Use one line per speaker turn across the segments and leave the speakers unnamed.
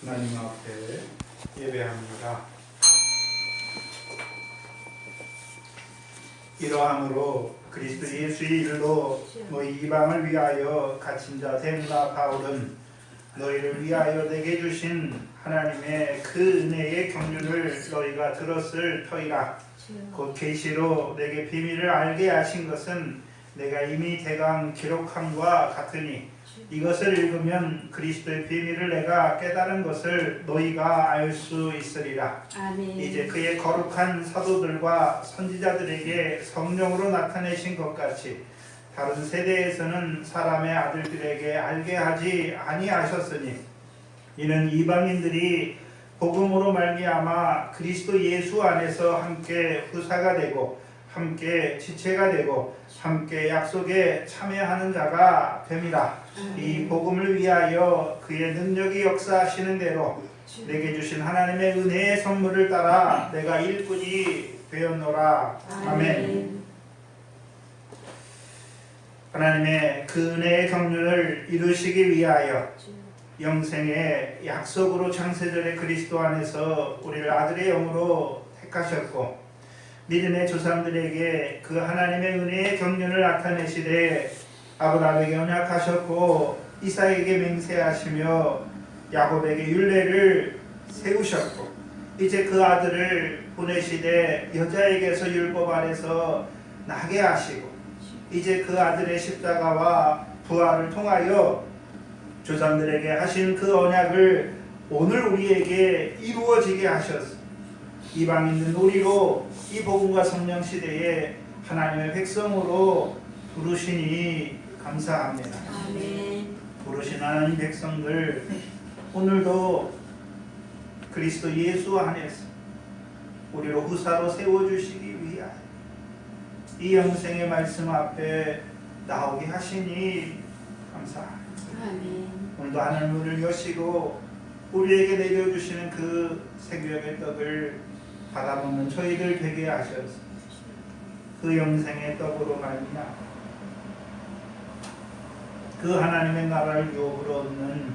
하나님 앞에 예배합니다. 이러함으로 그리스도 예수의 일로 너희 이방을 위하여 갇힌 자 된 나 바울은 너희를 위하여 내게 주신 하나님의 그 은혜의 경륜을 너희가 들었을 터이라. 곧 계시로 내게 비밀을 알게 하신 것은 내가 이미 대강 기록함과 같으니 이것을 읽으면 그리스도의 비밀을 내가 깨달은 것을 너희가 알 수 있으리라.
아멘.
이제 그의 거룩한 사도들과 선지자들에게 성령으로 나타내신 것 같이 다른 세대에서는 사람의 아들들에게 알게 하지 아니하셨으니 이는 이방인들이 복음으로 말미암아 그리스도 예수 안에서 함께 후사가 되고 함께 지체가 되고 함께 약속에 참여하는 자가 됨이라. 이 복음을 위하여 그의 능력이 역사하시는 대로 내게 주신 하나님의 은혜의 선물을 따라 내가 일꾼이 되었노라. 아멘. 하나님의 그 은혜의 경륜을 이루시기 위하여 영생의 약속으로 창세전에 그리스도 안에서 우리를 아들의 영으로 택하셨고 믿음의 조상들에게 그 하나님의 은혜의 경륜을 나타내시되 아브라함에게 언약하셨고 이삭에게 맹세하시며 야곱에게 율례를 세우셨고 이제 그 아들을 보내시되 여자에게서 율법 아래서 나게 하시고 이제 그 아들의 십자가와 부활을 통하여 조상들에게 하신 그 언약을 오늘 우리에게 이루어지게 하셨습니다. 이방인들 우리로 이 복음과 성령 시대에 하나님의 백성으로 부르시니 감사합니다.
아멘.
부르신 하나님 백성들 오늘도 그리스도 예수 안에서 우리로 후사로 세워주시기 위하여 이 영생의 말씀 앞에 나오게 하시니 감사합니다.
아멘.
오늘도 하나님 문을 여시고 우리에게 내려주시는 그 새벽의 떡을 받아먹는 저희들 되게 하셔서 그 영생의 떡으로 말미암아 그 하나님의 나라를 유업으로 얻는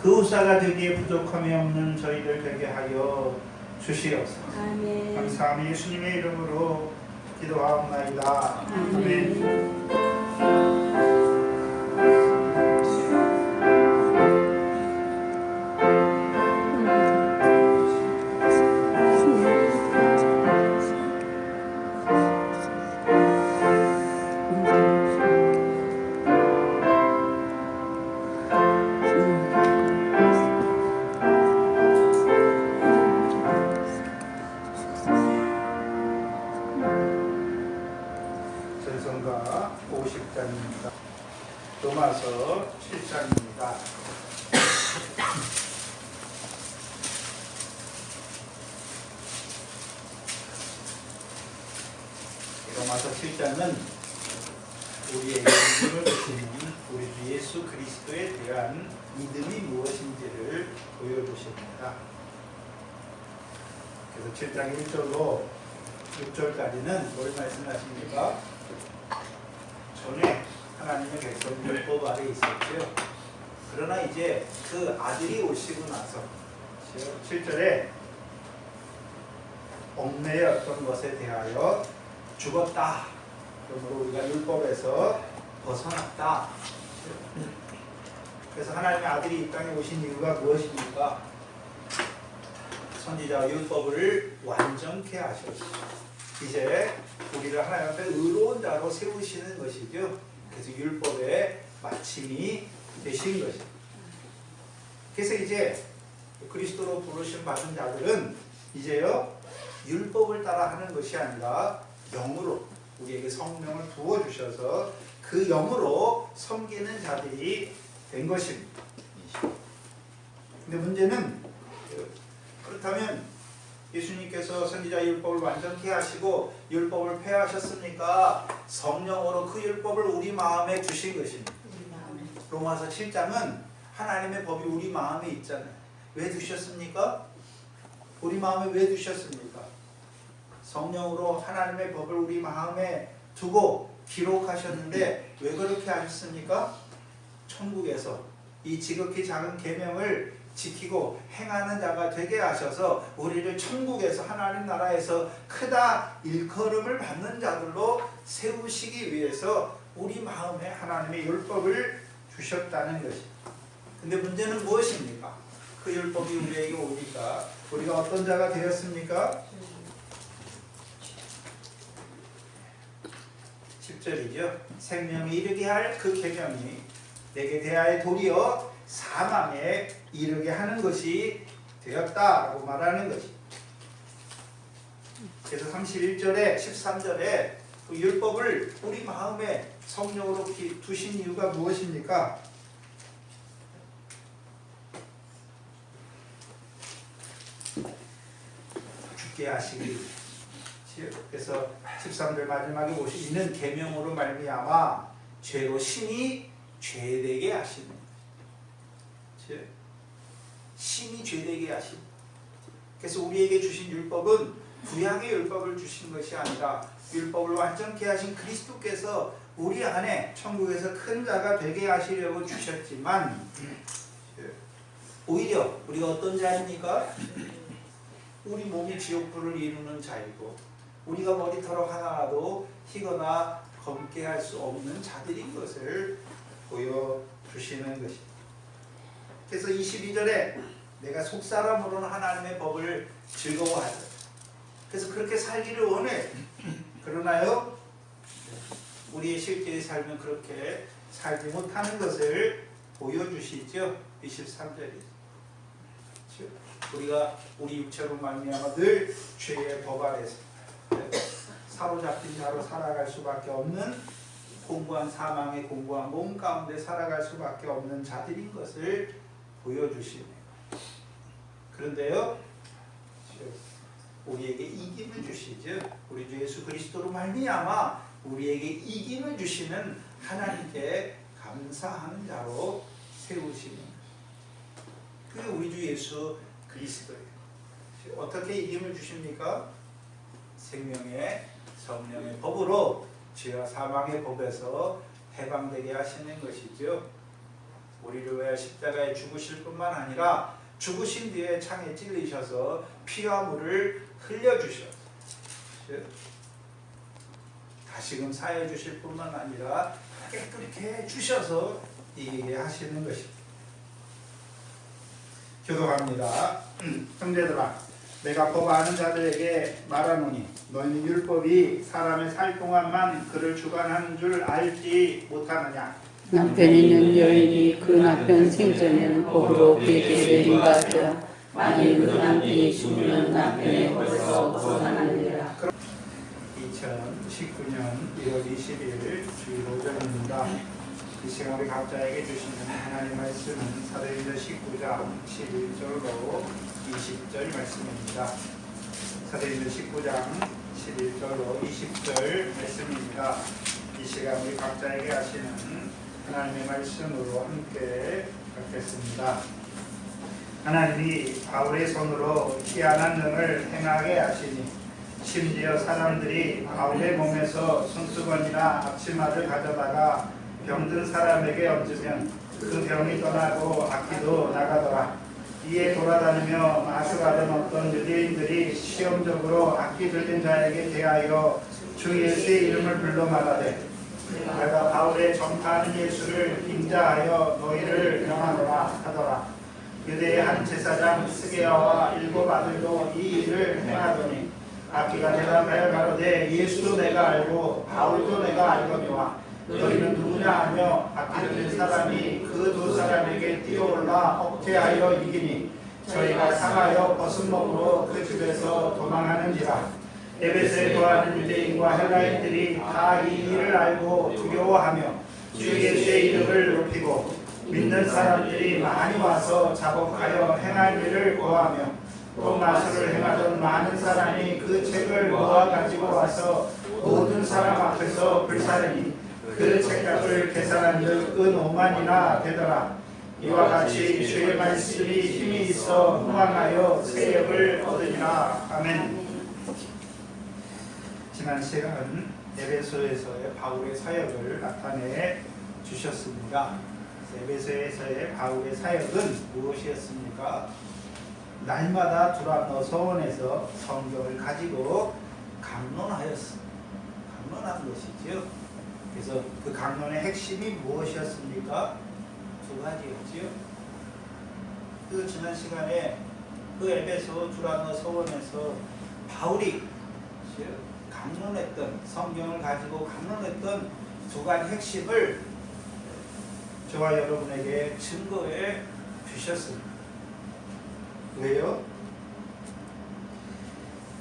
그 후사가 되기에 부족함이 없는 저희들 되게 하여 주시옵소서.
아멘.
감사함이 예수님의 이름으로 기도하옵나이다.
아멘.
아멘. 전성가 50장입니다. 로마서 7장입니다. 로마서 7장은 우리에게 믿음을 주시는 우리 주 예수 그리스도에 대한 믿음이 무엇인지를 보여주십니다. 그래서 7장 1절로 6절까지는 뭘 말씀하십니까? 전에 하나님의 백성 율법 아래 있었죠. 그러나 이제 그 아들이 오시고 나서 7절에 얽매였던 것에 대하여 죽었다. 그러므로 우리가 율법에서 벗어났다. 그래서 하나님의 아들이 이 땅에 오신 이유가 무엇입니까? 선지자와 율법을 완전케 하셨습니다. 이제 우리를 하나님 앞에 의로운 자로 세우시는 것이죠. 그래서 율법의 마침이 되신 것입니다. 그래서 이제 그리스도로 부르심 받은 자들은 이제요 율법을 따라 하는 것이 아니라 영으로 우리에게 성령을 부어주셔서 그 영으로 섬기는 자들이 된 것입니다. 근데 문제는 그렇다면 예수님께서 선지자 율법을 완전케 하시고 율법을 폐하셨습니까? 성령으로 그 율법을 우리 마음에 주신 것입니다. 로마서 7장은 하나님의 법이 우리 마음에 있잖아요. 왜 두셨습니까? 우리 마음에 왜 두셨습니까? 성령으로 하나님의 법을 우리 마음에 두고 기록하셨는데 왜 그렇게 하셨습니까? 천국에서 이 지극히 작은 계명을 지키고 행하는 자가 되게 하셔서 우리를 천국에서 하나님 나라에서 크다 일컬음을 받는 자들로 세우시기 위해서 우리 마음에 하나님의 율법을 주셨다는 것이. 근데 문제는 무엇입니까? 그 율법이 우리에게 오니까 우리가 어떤 자가 되었습니까? 10절이죠. 생명에 이르게 할 그 계명이 내게 대하여 도리어 사망에 이르게 하는 것이 되었다라고 말하는 것이. 그래서 31절에 13절에 그 율법을 우리 마음에 성령으로 두신 이유가 무엇입니까? 죽게 하시기 위해. 그래서 13절 마지막에 보시 이는 계명으로 말미암아 죄로 심히 죄되게 하시는. 심히 죄되게 하신. 그래서 우리에게 주신 율법은 구약의 율법을 주신 것이 아니라 율법을 완전케 하신 그리스도께서 우리 안에 천국에서 큰 자가 되게 하시려고 주셨지만 오히려 우리가 어떤 자입니까? 우리 몸이 지옥불을 이루는 자이고 우리가 머리털 하나라도 희거나 검게 할 수 없는 자들인 것을 보여주시는 것입니다. 그래서 22절에 내가 속사람으로는 하나님의 법을 즐거워하다. 그래서 그렇게 살기를 원해. 그러나요? 우리의 실제의 삶은 그렇게 살지 못하는 것을 보여주시죠. 23절이죠. 우리가 우리 육체로 말미암아 늘 죄의 법 아래서 사로잡힌 자로 살아갈 수밖에 없는 공고한 사망의 공고한 몸 가운데 살아갈 수밖에 없는 자들인 것을 보여주시네요. 그런데요, 우리에게 이김을 주시죠. 우리 주 예수 그리스도로 말미암아 우리에게 이김을 주시는 하나님께 감사하는 자로 세우시는 그게 우리 주 예수 그리스도예요. 어떻게 이김을 주십니까? 생명의 성령의 법으로 죄와 사망의 법에서 해방되게 하시는 것이죠. 우리를 위하여 십자가에 죽으실 뿐만 아니라 죽으신 뒤에 창에 찔리셔서 피와 물을 흘려주셔서 다시금 사해 주실 뿐만 아니라 깨끗게 주셔서 이기게 하시는 것입니다. 교도합니다. 형제들아, 내가 법 아는 자들에게 말하노니 너희는 율법이 사람의 살 동안만 그를 주관하는 줄 알지 못하느냐.
남편 있는 여인이 그 남편 생전에는 법으로 그에게 내린받아 만일 그 남편이 죽으면 남편의 벌써 벗어나느니라.
2019년 1월 20일 주일 오전입니다. 이 시간 우리 각자에게 주시는 하나님 말씀은 사도행전 19장 11절로 20절 말씀입니다. 사도행전 19장 11절로 20절 말씀입니다. 이 시간 우리 각자에게 하시는 하나님의 말씀으로 함께 읽겠습니다. 하나님이 바울의 손으로 희한한 능을 행하게 하시니 심지어 사람들이 바울의 몸에서 손수건이나 앞치마를 가져다가 병든 사람에게 얹으면 그 병이 떠나고 악기도 나가더라. 이에 돌아다니며 마술하던 어떤 유대인들이 시험적으로 악기 들린 자에게 대하여 주 예수의 이름을 불러 말하되 내가 바울의 전파하는 예수를 인자하여 너희를 명하노라 하더라. 유대의 한 제사장 스게야와 7 아들도 이 일을 행하더니 악기가 대답하여 가로되 예수도 내가 알고 바울도 내가 알거니와 너희는 누구냐 하며 악기 들린 사람이 그 두 사람에게 뛰어올라 억제하여 이기니 저희가 상하여 벗은 몸으로 그 집에서 도망하는지라. 에베소에 거하는 유대인과 헬라인들이 다 이 일을 알고 두려워하며 주 예수의 이름을 높이고 믿는 사람들이 많이 와서 자복하여 행할 일을 구하며 또 마술을 행하던 많은 사람이 그 책을 모아 가지고 와서 모든 사람 앞에서 불사르니 그 책값을 계산한즉 은 5만이나 되더라. 이와 같이 주의 말씀이 힘이 있어 흥왕하여 세력을 얻으니라. 아멘. 지난 시간은 에베소에서의 바울의 사역을 나타내 주셨습니다. 에베소에서의 바울의 사역은 무엇이었습니까? 날마다 두란노 서원에서 성경을 가지고 강론한 것이지요. 그래서 그 강론의 핵심이 무엇이었습니까? 두 가지였지요. 그 지난 시간에 그 에베소 두란노 서원에서 바울이 강론했던, 성경을 가지고 강론했던 두 가지 핵심을 저와 여러분에게 증거해 주셨습니다. 왜요?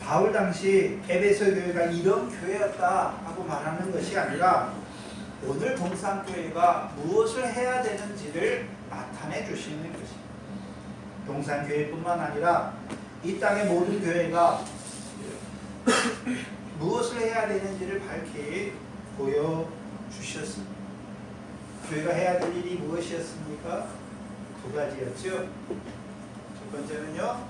바울 당시 에베소 교회가 이런 교회였다 하고 말하는 것이 아니라 오늘 동산교회가 무엇을 해야 되는지를 나타내 주시는 것입니다. 동산교회뿐만 아니라 이 땅의 모든 교회가 무엇을 해야 되는지를 밝히 보여주셨습니다. 교회가 해야 될 일이 무엇이었습니까? 두 가지였죠. 첫 번째는요,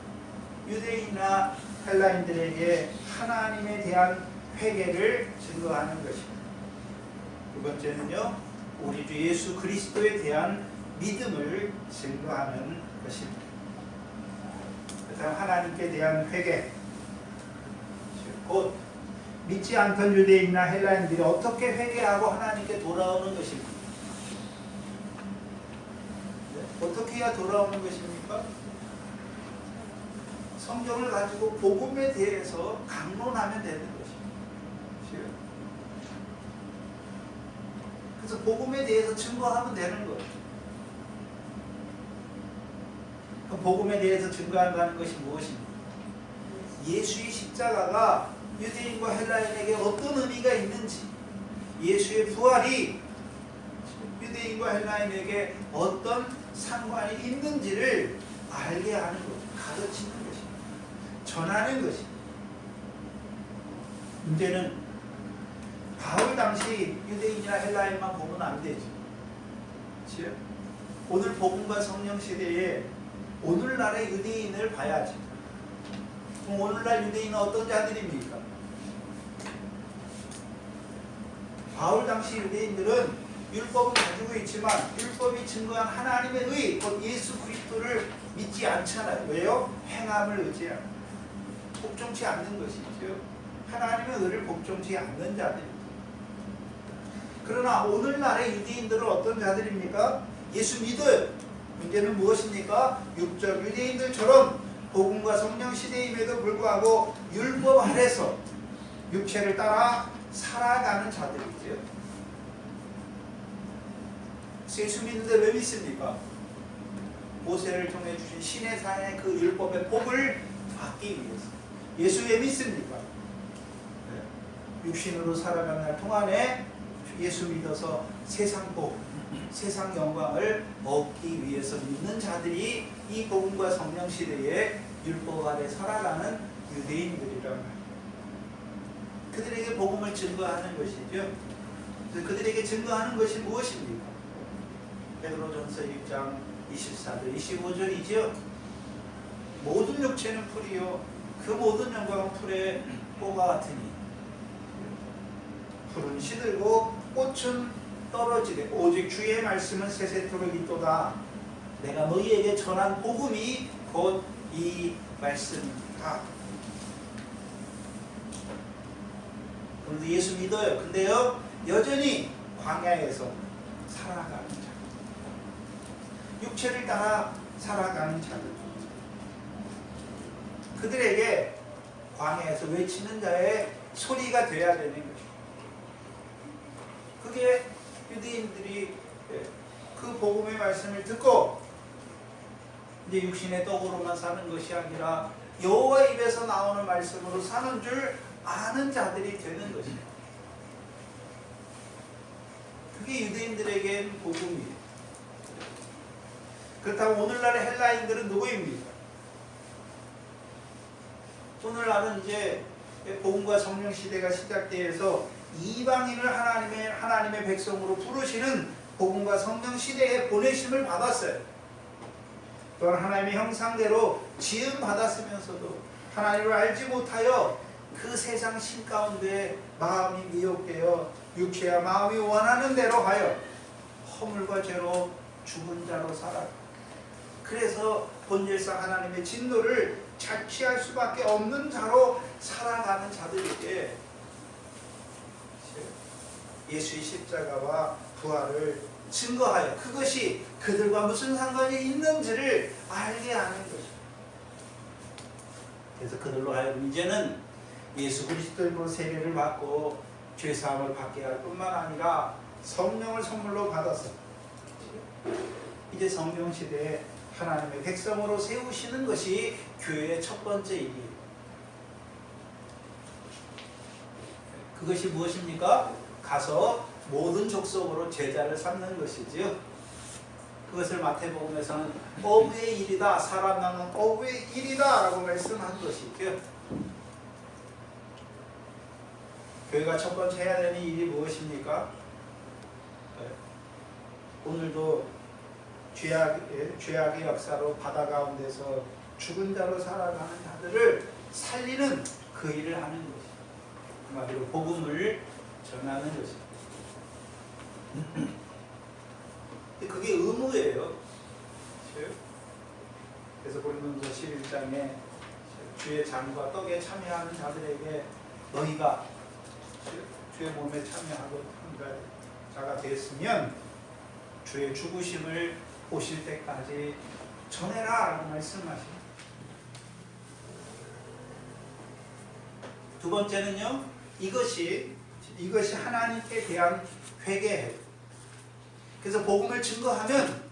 유대인이나 헬라인들에게 하나님에 대한 회개를 증거하는 것입니다. 두 번째는요, 우리 주 예수 그리스도에 대한 믿음을 증거하는 것입니다. 그다음 하나님께 대한 회개, 곧 믿지 않던 유대인이나 헬라인들이 어떻게 회개하고 하나님께 돌아오는 것입니까? 어떻게 해야 돌아오는 것입니까? 성경을 가지고 복음에 대해서 강론하면 되는 것입니다. 그래서 복음에 대해서 증거하면 되는 거예요. 그럼 복음에 대해서 증거한다는 것이 무엇입니까? 예수의 십자가가 유대인과 헬라인에게 어떤 의미가 있는지, 예수의 부활이 유대인과 헬라인에게 어떤 상관이 있는지를 알게 하는 것, 가르치는 것입니다. 전하는 것입니다. 문제는 바울 당시 유대인이나 헬라인만 보면 안 되죠. 그렇죠? 오늘 복음과 성령 시대에 오늘날의 유대인을 봐야지. 그럼 오늘날 유대인은 어떤 자들입니까? 바울 당시 유대인들은 율법은 가지고 있지만 율법이 증거한 하나님의 의, 곧 예수 그리스도를 믿지 않잖아요. 왜요? 행함을 의지하고 복종치 않는 것이죠. 하나님의 의를 복종치 않는 자들입니다. 그러나 오늘날의 유대인들은 어떤 자들입니까? 예수 믿어요. 문제는 무엇입니까? 육적 유대인들처럼 복음과 성령 시대임에도 불구하고 율법 아래서 육체를 따라 살아가는 자들이죠. 예수 믿는데 왜 믿습니까? 모세를 통해 주신 신의 산의 그 율법의 복을 받기 위해서. 예수 왜 믿습니까? 육신으로 살아가는 날 동안에 예수 믿어서 세상 복, 세상 영광을 얻기 위해서 믿는 자들이 이 복음과 성령 시대에 율법 아래 살아가는 유대인들이란 말이에요. 그들에게 복음을 증거하는 것이죠. 그들에게 증거하는 것이 무엇입니까? 베드로전서 1장 24절 25절이지요. 모든 육체는 풀이요 그 모든 영광은 풀의 꽃과 같으니 풀은 시들고 꽃은 떨어지되 오직 주의 말씀은 세세토록 있도다. 내가 너희에게 전한 복음이 곧 이 말씀이다. 오늘도 예수 믿어요. 근데요 여전히 광야에서 살아가는 자, 육체를 따라 살아가는 자들, 그들에게 광야에서 외치는 자의 소리가 되어야 되는 것입니다. 그게 유대인들이 그 복음의 말씀을 듣고 이제 육신의 떡으로만 사는 것이 아니라 여호와 입에서 나오는 말씀으로 사는 줄 아는 자들이 되는 것입니다. 그게 유대인들에겐 복음이에요. 그렇다면 오늘날의 헬라인들은 누구입니까? 오늘날은 이제 복음과 성령 시대가 시작되어서 이방인을 하나님의 백성으로 부르시는 복음과 성령 시대에 보내심을 받았어요. 또한 하나님의 형상대로 지음 받았으면서도 하나님을 알지 못하여 그 세상 신 가운데 마음이 미혹되어 육체와 마음이 원하는 대로 하여 허물과 죄로 죽은 자로 살아. 그래서 본질상 하나님의 진노를 자취할 수밖에 없는 자로 살아가는 자들에게 예수의 십자가와 부활을 증거하여 그것이 그들과 무슨 상관이 있는지를 알게 하는 것입니다. 그래서 그들로 하여금 이제는 예수 그리스도로 세례를 받고 죄사함을 받게 할 뿐만 아니라 성령을 선물로 받아서 이제 성령 시대에 하나님의 백성으로 세우시는 것이 교회의 첫 번째 일이에요. 그것이 무엇입니까? 가서 모든 족속으로 제자를 삼는 것이지요. 그것을 마태복음에서는 어부의 일이다, 사람 낳는 어부의 일이다 라고 말씀한 것이죠. 교회가 첫 번째 해야 되는 일이 무엇입니까? 오늘도 죄악의 역사로 바다 가운데서 죽은 자로 살아가는 자들을 살리는 그 일을 하는 것입니다. 한마디로 복음을 전하는 것입니다. 그게 의무예요. 그래서 고린도전서 11장에 주의 잔과 떡에 참여하는 자들에게 너희가 주의 몸에 참여하고 자가 됐으면 주의 죽으심을 오실 때까지 전해라 라고 말씀하십니다. 두 번째는요, 이것이 하나님께 대한 회개예요. 그래서 복음을 증거하면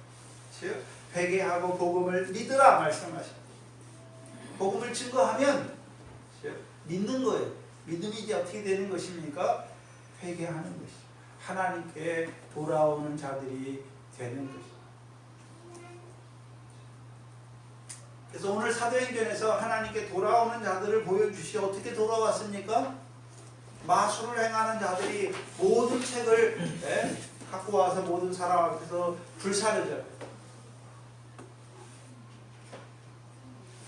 회개하고 복음을 믿으라 말씀하십니다. 복음을 증거하면 믿는 거예요. 믿음이 이제 어떻게 되는 것입니까? 회개하는 것이죠. 하나님께 돌아오는 자들이 되는 것이죠. 그래서 오늘 사도행전에서 하나님께 돌아오는 자들을 보여주시어 어떻게 돌아왔습니까? 마술을 행하는 자들이 모든 책을 갖고 와서 모든 사람 앞에서 불사르죠.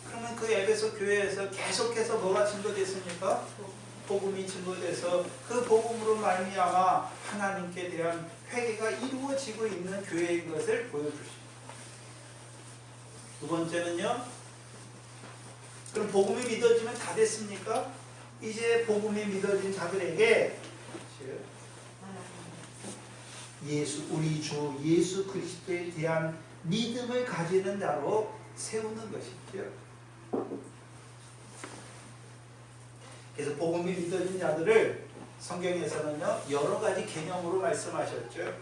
그러면 그 에베소 교회에서 계속해서 뭐가 증거됐습니까? 복음이 증거돼서 그 복음으로 말미암아 하나님께 대한 회개가 이루어지고 있는 교회인 것을 보여주십니다. 두 번째는요, 그럼 복음이 믿어지면 다 됐습니까? 이제 복음이 믿어진 자들에게 우리 주 예수 그리스도에 대한 믿음을 가지는 자로 세우는 것이죠. 그래서 복음이 믿어진 자들을 성경에서는요 여러 가지 개념으로 말씀하셨죠.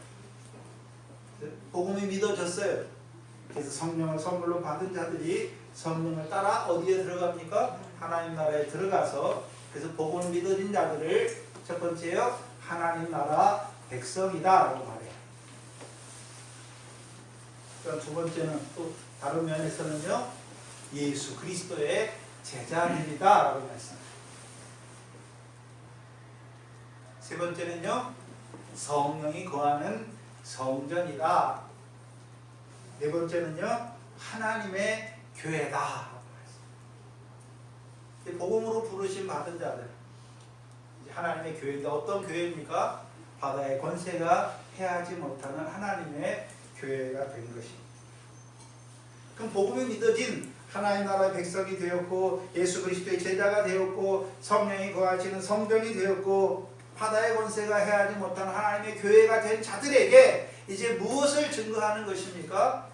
복음이 믿어졌어요. 그래서 성령을 선물로 받은 자들이 성령을 따라 어디에 들어갑니까? 하나님 나라에 들어가서, 그래서 복음을 믿어진 자들을 첫 번째요, 하나님 나라 백성이다 라고 말해요. 그럼 두 번째는 또 다른 면에서는요, 예수 그리스도의 제자들이다 라고 말씀합니다. 세 번째는요, 성령이 거하는 성전이다. 네 번째는요, 하나님의 교회다. 복음으로 부르심 받은 자들, 하나님의 교회다. 어떤 교회입니까? 바다의 권세가 해하지 못하는 하나님의 교회가 된 것입니다. 그럼 복음이 믿어진 하나님 나라의 백성이 되었고, 예수 그리스도의 제자가 되었고, 성령이 거하시는 성전이 되었고, 바다의 권세가 해하지 못하는 하나님의 교회가 된 자들에게 이제 무엇을 증거하는 것입니까?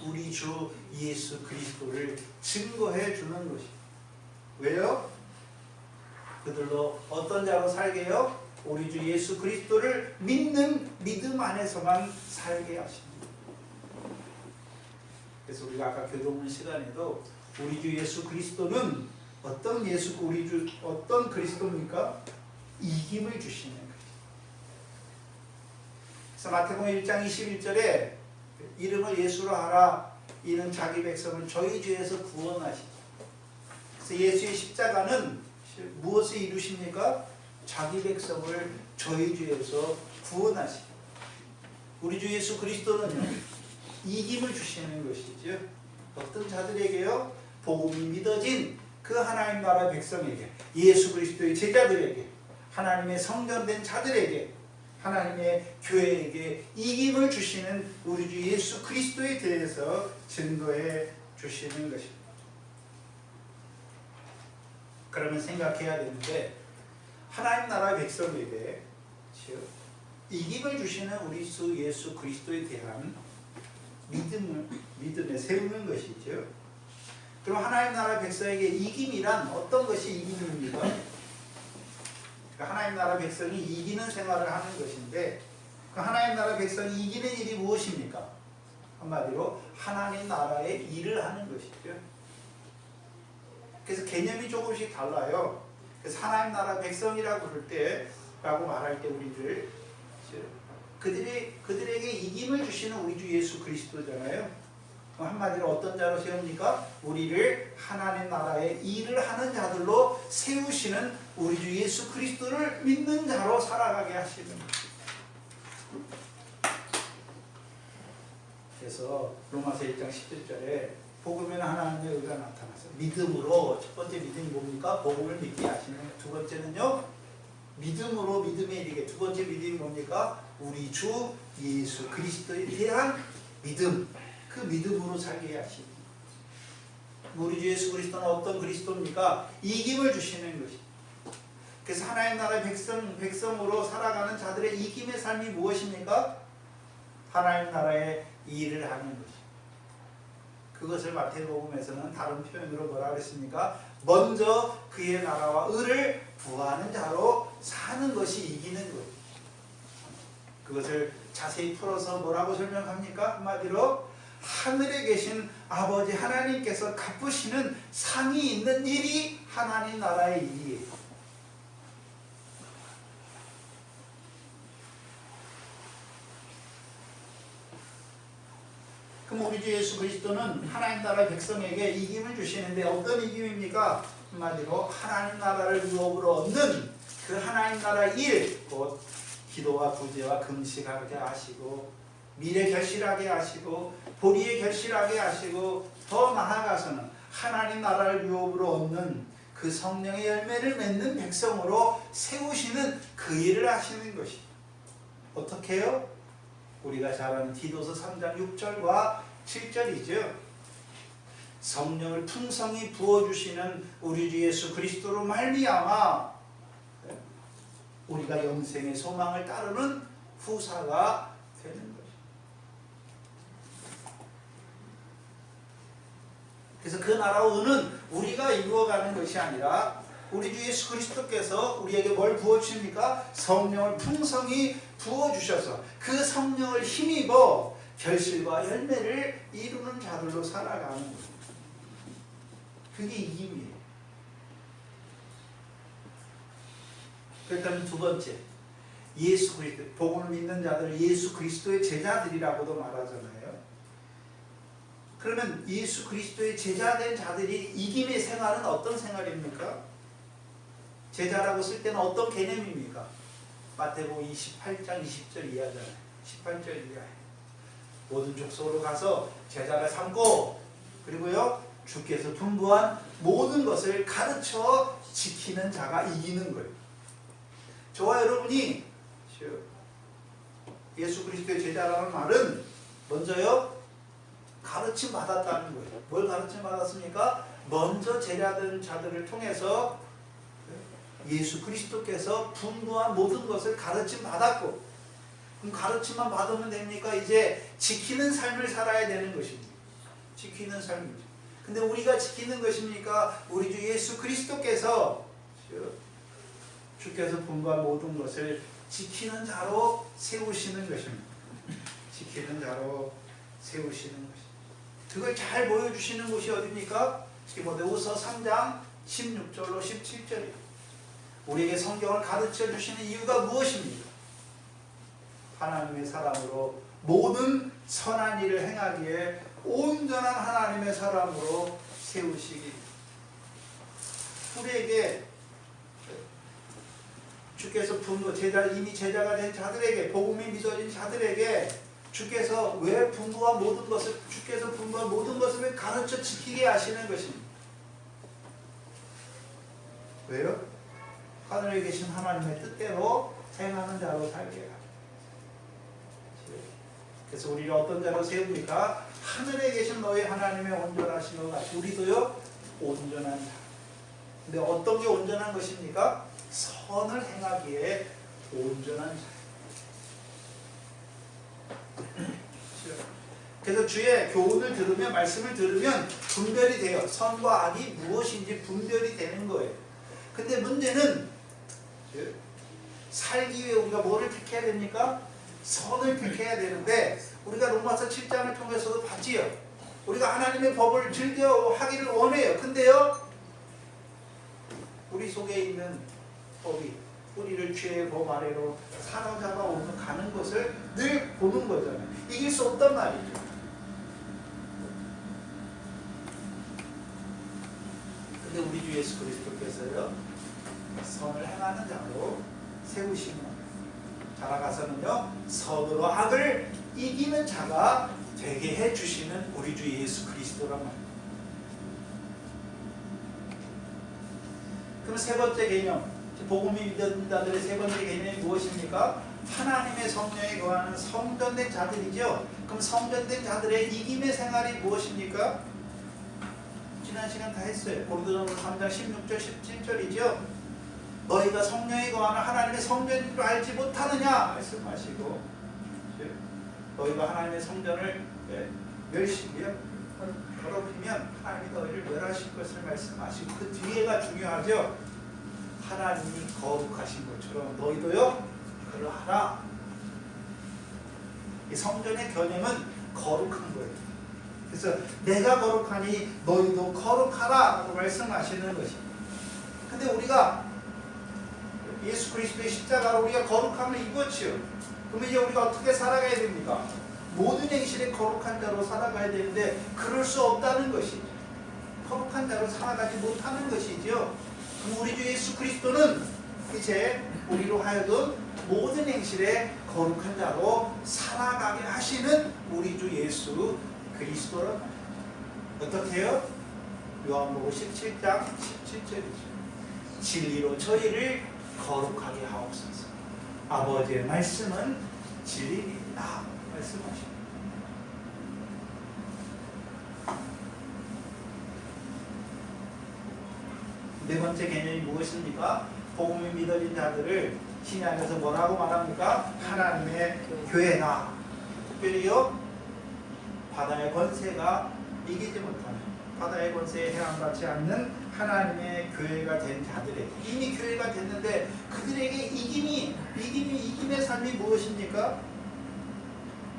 우리 주 예수 그리스도를 증거해 주는 것입니다. 왜요? 그들로 어떤 자로 살게 해요? 우리 주 예수 그리스도를 믿는 믿음 안에서만 살게 하십니다. 그래서 우리가 아까 교도문 시간에도 우리 주 예수 그리스도는 어떤 그리스도입니까? 이김을 주시는 거죠. 그래서 마태복음 1장 21절에 이름을 예수로 하라, 이는 자기 백성을 저희 죄에서 구원하시다. 그래서 예수의 십자가는 무엇을 이루십니까? 자기 백성을 저희 죄에서 구원하시다. 우리 주 예수 그리스도는요, 이김을 주시는 것이죠. 어떤 자들에게요? 복음이 믿어진 그 하나님 나라 백성에게, 예수 그리스도의 제자들에게, 하나님의 성전된 자들에게 하나님의 교회에게 이김을 주시는 우리 주 예수 그리스도에 대해서 증거해 주시는 것입니다. 그러면 생각해야 되는데, 하나님 나라 백성에게 이김을 주시는 우리 주 예수 그리스도에 대한 믿음에 세우는 것이죠. 그럼 하나님 나라 백성에게 이김이란 어떤 것이 이김입니까? 하나님 나라 백성이 이기는 생활을 하는 것인데, 그 하나님 나라 백성이 이기는 일이 무엇입니까? 한마디로 하나님 나라의 일을 하는 것이죠. 그래서 개념이 조금씩 달라요. 그래서 하나님 나라 백성이라고 그럴 때, 라고 말할 때 우리를 그들에게 이김을 주시는 우리 주 예수 그리스도잖아요. 한마디로 어떤 자로 세웁니까? 우리를 하나님 나라의 일을 하는 자들로 세우시는 우리 주 예수 그리스도를 믿는 자로 살아가게 하시는 것입니다. 그래서 로마서 1장 17절에 복음에는 하나님의 의가 나타나서 믿음으로, 첫 번째 믿음이 뭡니까? 복음을 믿게 하시는. 두 번째는요, 믿음으로 믿음에 이르게. 두 번째 믿음이 뭡니까? 우리 주 예수 그리스도에 대한 믿음. 그 믿음으로 살게 하시니. 우리 주 예수 그리스도는 어떤 그리스도입니까? 이김을 주시는 것이. 그래서 하나님 나라의 백성으로 살아가는 자들의 이김의 삶이 무엇입니까? 하나님 나라의 일을 하는 것이. 그것을 마태복음에서는 다른 표현으로 뭐라 그랬습니까? 먼저 그의 나라와 의를 구하는 자로 사는 것이 이기는 거예요. 그것을 자세히 풀어서 뭐라고 설명합니까? 한마디로 하늘에 계신 아버지 하나님께서 갚으시는 상이 있는 일이 하나님 나라의 일이에요. 그럼 우리 주 예수 그리스도는 하나님 나라 백성에게 이김을 주시는데, 어떤 이김입니까? 한마디로 하나님 나라를 유업으로 얻는 그 하나님 나라 일, 곧 기도와 구제와 금식하게 하시고, 미래 결실하게 하시고, 보리에 결실하게 하시고, 더 나아가서는 하나님 나라를 유업으로 얻는 그 성령의 열매를 맺는 백성으로 세우시는 그 일을 하시는 것이. 어떻게 해요? 우리가 잘 아는 디도서 3장 6절과 7절이죠. 성령을 풍성히 부어주시는 우리 주 예수 그리스도로 말미암아 우리가 영생의 소망을 따르는 후사가 되는 것입니다. 그래서 그 나라와 의는 우리가 이루어가는 것이 아니라 우리 주 예수 그리스도께서 우리에게 뭘 부어주십니까? 성령을 풍성히 부어주셔서 그 성령을 힘입어 결실과 열매를 이루는 자들로 살아가는 것입니다. 그게 이김이에요. 그렇다면 두 번째, 예수 그리스도, 복음을 믿는 자들 예수 그리스도의 제자들이라고도 말하잖아요. 그러면 예수 그리스도의 제자된 자들이 이김의 생활은 어떤 생활입니까? 제자라고 쓸 때는 어떤 개념입니까? 마태복음 28장 20절 이하잖아요. 18절 이하에 모든 족속으로 가서 제자를 삼고, 그리고요 주께서 분부한 모든 것을 가르쳐 지키는 자가 이기는 거예요. 저와 여러분이 예수 그리스도의 제자라는 말은 먼저요 가르침 받았다는 거예요. 뭘 가르침 받았습니까? 먼저 제자된 자들을 통해서 예수 그리스도께서 분부한 모든 것을 가르침 받았고, 그럼 가르침만 받으면 됩니까? 이제 지키는 삶을 살아야 되는 것입니다. 지키는 삶이죠. 근데 우리가 지키는 것입니까? 우리 주 예수 그리스도께서 주께서 분부한 모든 것을 지키는 자로 세우시는 것입니다. 지키는 자로 세우시는 것입니다. 그걸 잘 보여주시는 곳이 어디입니까? 디모데후서 3장 16절로 17절이에요. 우리에게 성경을 가르쳐 주시는 이유가 무엇입니까? 하나님의 사람으로 모든 선한 일을 행하기에 온전한 하나님의 사람으로 세우시기. 우리에게 주께서 이미 제자가 된 자들에게, 복음이 믿어진 자들에게 주께서 왜 분부한 모든 것을, 주께서 분부한 모든 것을 가르쳐 지키게 하시는 것입니다. 왜요? 하늘에 계신 하나님의 뜻대로 행하는 자로 살게 하라. 그래서 우리를 어떤 자로 세웁니까? 하늘에 계신 너희 하나님의 온전하신 것 같이 우리도요 온전한 자. 근데 어떤 게 온전한 것입니까? 선을 행하기에 온전한 자. 그래서 주의 교훈을 들으면 말씀을 들으면 분별이 돼요. 선과 악이 무엇인지 분별이 되는 거예요. 근데 문제는 살기 위해 우리가 뭐를 택해야 됩니까? 선을 택해야 되는데 우리가 로마서 7장을 통해서도 봤지요. 우리가 하나님의 법을 즐겨 하기를 원해요. 근데요 우리 속에 있는 법이 우리를 죄의 법 아래로 사로잡아 오는 가는 것을 늘 보는 거잖아요. 이길 수 없단 말이죠. 근데 우리 주 예수 그리스도께서요 선을 행하는 자로 세우시면 자라가서는요 선으로 악을 이기는 자가 되게 해주시는 우리 주 예수 그리스도란 말이에요. 그럼 세 번째 개념, 복음이 믿는 자들의 세 번째 개념이 무엇입니까? 하나님의 성령에 거하는 성전된 자들이죠. 그럼 성전된 자들의 이김의 생활이 무엇입니까? 지난 시간 다 했어요. 고린도전서 3장 16절 17절이죠. 너희가 성령에 거하는 하나님의 성전인 줄 알지 못하느냐 말씀하시고, 너희가 하나님의 성전을 멸시고요 더럽히면 하나님이 너희를 멸하실 것을 말씀하시고, 그 뒤에가 중요하죠. 하나님이 거룩하신 것처럼 너희도요 그러하라. 이 성전의 개념은 거룩한 거예요. 그래서 내가 거룩하니 너희도 거룩하라 라고 말씀하시는 것입니다. 근데 우리가 예수 그리스도의 십자가로 우리가 거룩함을 입었지요. 그러면 이제 우리가 어떻게 살아가야 됩니까? 모든 행실에 거룩한 자로 살아가야 되는데 그럴 수 없다는 것이죠. 거룩한 자로 살아가지 못하는 것이죠. 그럼 우리 주 예수 그리스도는 이제 우리로 하여금 모든 행실에 거룩한 자로 살아가게 하시는 우리 주 예수 그리스도란 말이에요. 어떻게 해요? 요한복음 17장 17절이죠. 진리로 저희를 거룩하게 하옵소서. 아버지의 말씀은 진리입니다. 말씀하십니다. 네 번째 개념이 무엇입니까? 복음이 믿어진 자들을 신약에서 뭐라고 말합니까? 하나님의 교회다. 특별히요 바다의 권세가 이기지 못하는, 바다의 권세에 해당받지 않는 하나님의 교회가 된 자들에게, 이미 교회가 됐는데 그들에게 이김의 삶이 무엇입니까?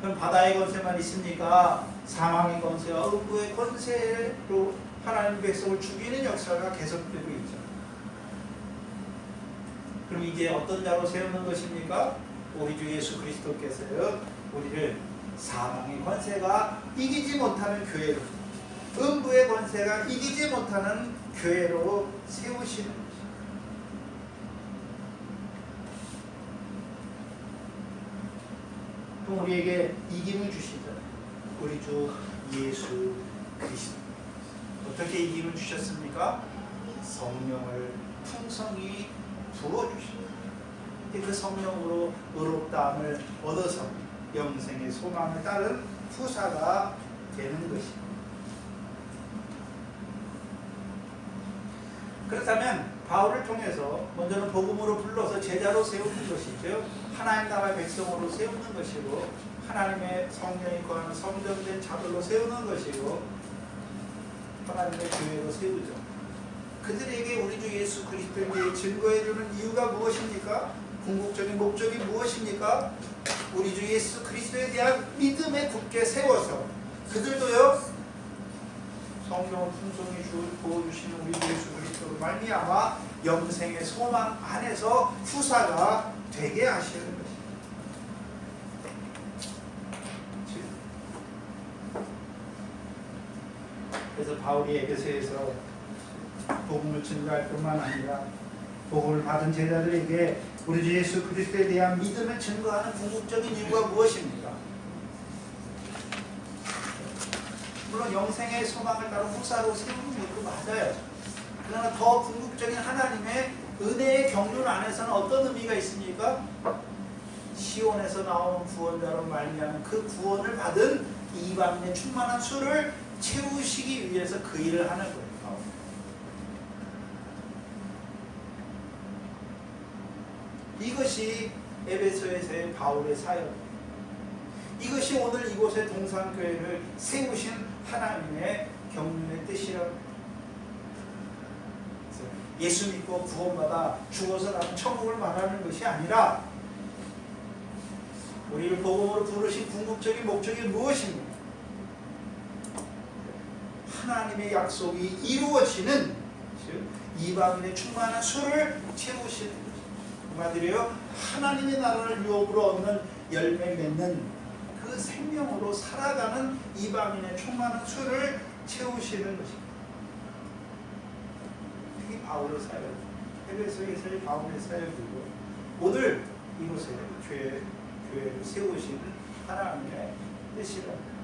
그럼 바다의 권세만 있습니까? 사망의 권세와 음부의 권세로 하나님 백성을 죽이는 역사가 계속되고 있죠. 그럼 이제 어떤 자로 세우는 것입니까? 우리 주 예수 그리스도께서요 우리를 사망의 권세가 이기지 못하는 교회로, 음부의 권세가 이기지 못하는 교회로 세우시는 것입니다. 그럼 우리에게 이김을 주시잖아요. 우리 주 예수 그리스도. 어떻게 이김을 주셨습니까? 성령을 풍성히 부어주십니다. 그 성령으로 의롭다함을 얻어서 영생의 소망을 따른 후사가 되는 것입니다. 그렇다면 바울을 통해서 먼저는 복음으로 불러서 제자로 세우는 것이죠. 하나님 나라의 백성으로 세우는 것이고, 하나님의 성령이 거하는 성전된 자들로 세우는 것이고, 하나님의 교회로 세우죠. 그들에게 우리 주 예수 그리스도에 증거해주는 이유가 무엇입니까? 궁극적인 목적이 무엇입니까? 우리 주 예수 그리스도에 대한 믿음에 굳게 세워서 그들도요 성령을 풍성히 부어주시는 우리 주 예수 그리스도로 말미암아 영생의 소망 안에서 후사가 되게 하시는 것입니다. 그래서 바울이 에베소에서 복음을 증거할 뿐만 아니라 복음을 받은 제자들에게 우리 주 예수 그리스도에 대한 믿음을 증거하는 궁극적인 이유가 무엇입니까? 물론 영생의 소망을 따로 후사로 세우는 것도 맞아요. 그러나 더 궁극적인 하나님의 은혜의 경륜 안에서는 어떤 의미가 있습니까? 시온에서 나오는 구원자로 말미암은 그 구원을 받은 이방인의 충만한 수를 채우시기 위해서 그 일을 하는 거예요. 이것이 에베소에서의 바울의 사역입니다. 이것이 오늘 이곳의 동산교회를 세우신 하나님의 경륜의 뜻이라고 합니다. 예수 믿고 구원받아 죽어서 나는 천국을 말하는 것이 아니라 우리를 복음으로 부르신 궁극적인 목적이 무엇입니까? 하나님의 약속이 이루어지는 즉 이방인의 충만한 수를 채우시는 것입니다. 한마디로 하나님의 나라를 유업으로 얻는 열매 맺는 그 생명으로 살아가는 이방인의 충만한 수를 채우시는 것입니다. 이게 바울의 사역, 에베소에서의 바울의 사역이고 오늘 이곳에 교회를 세우시는 하나님의 뜻이랍니다.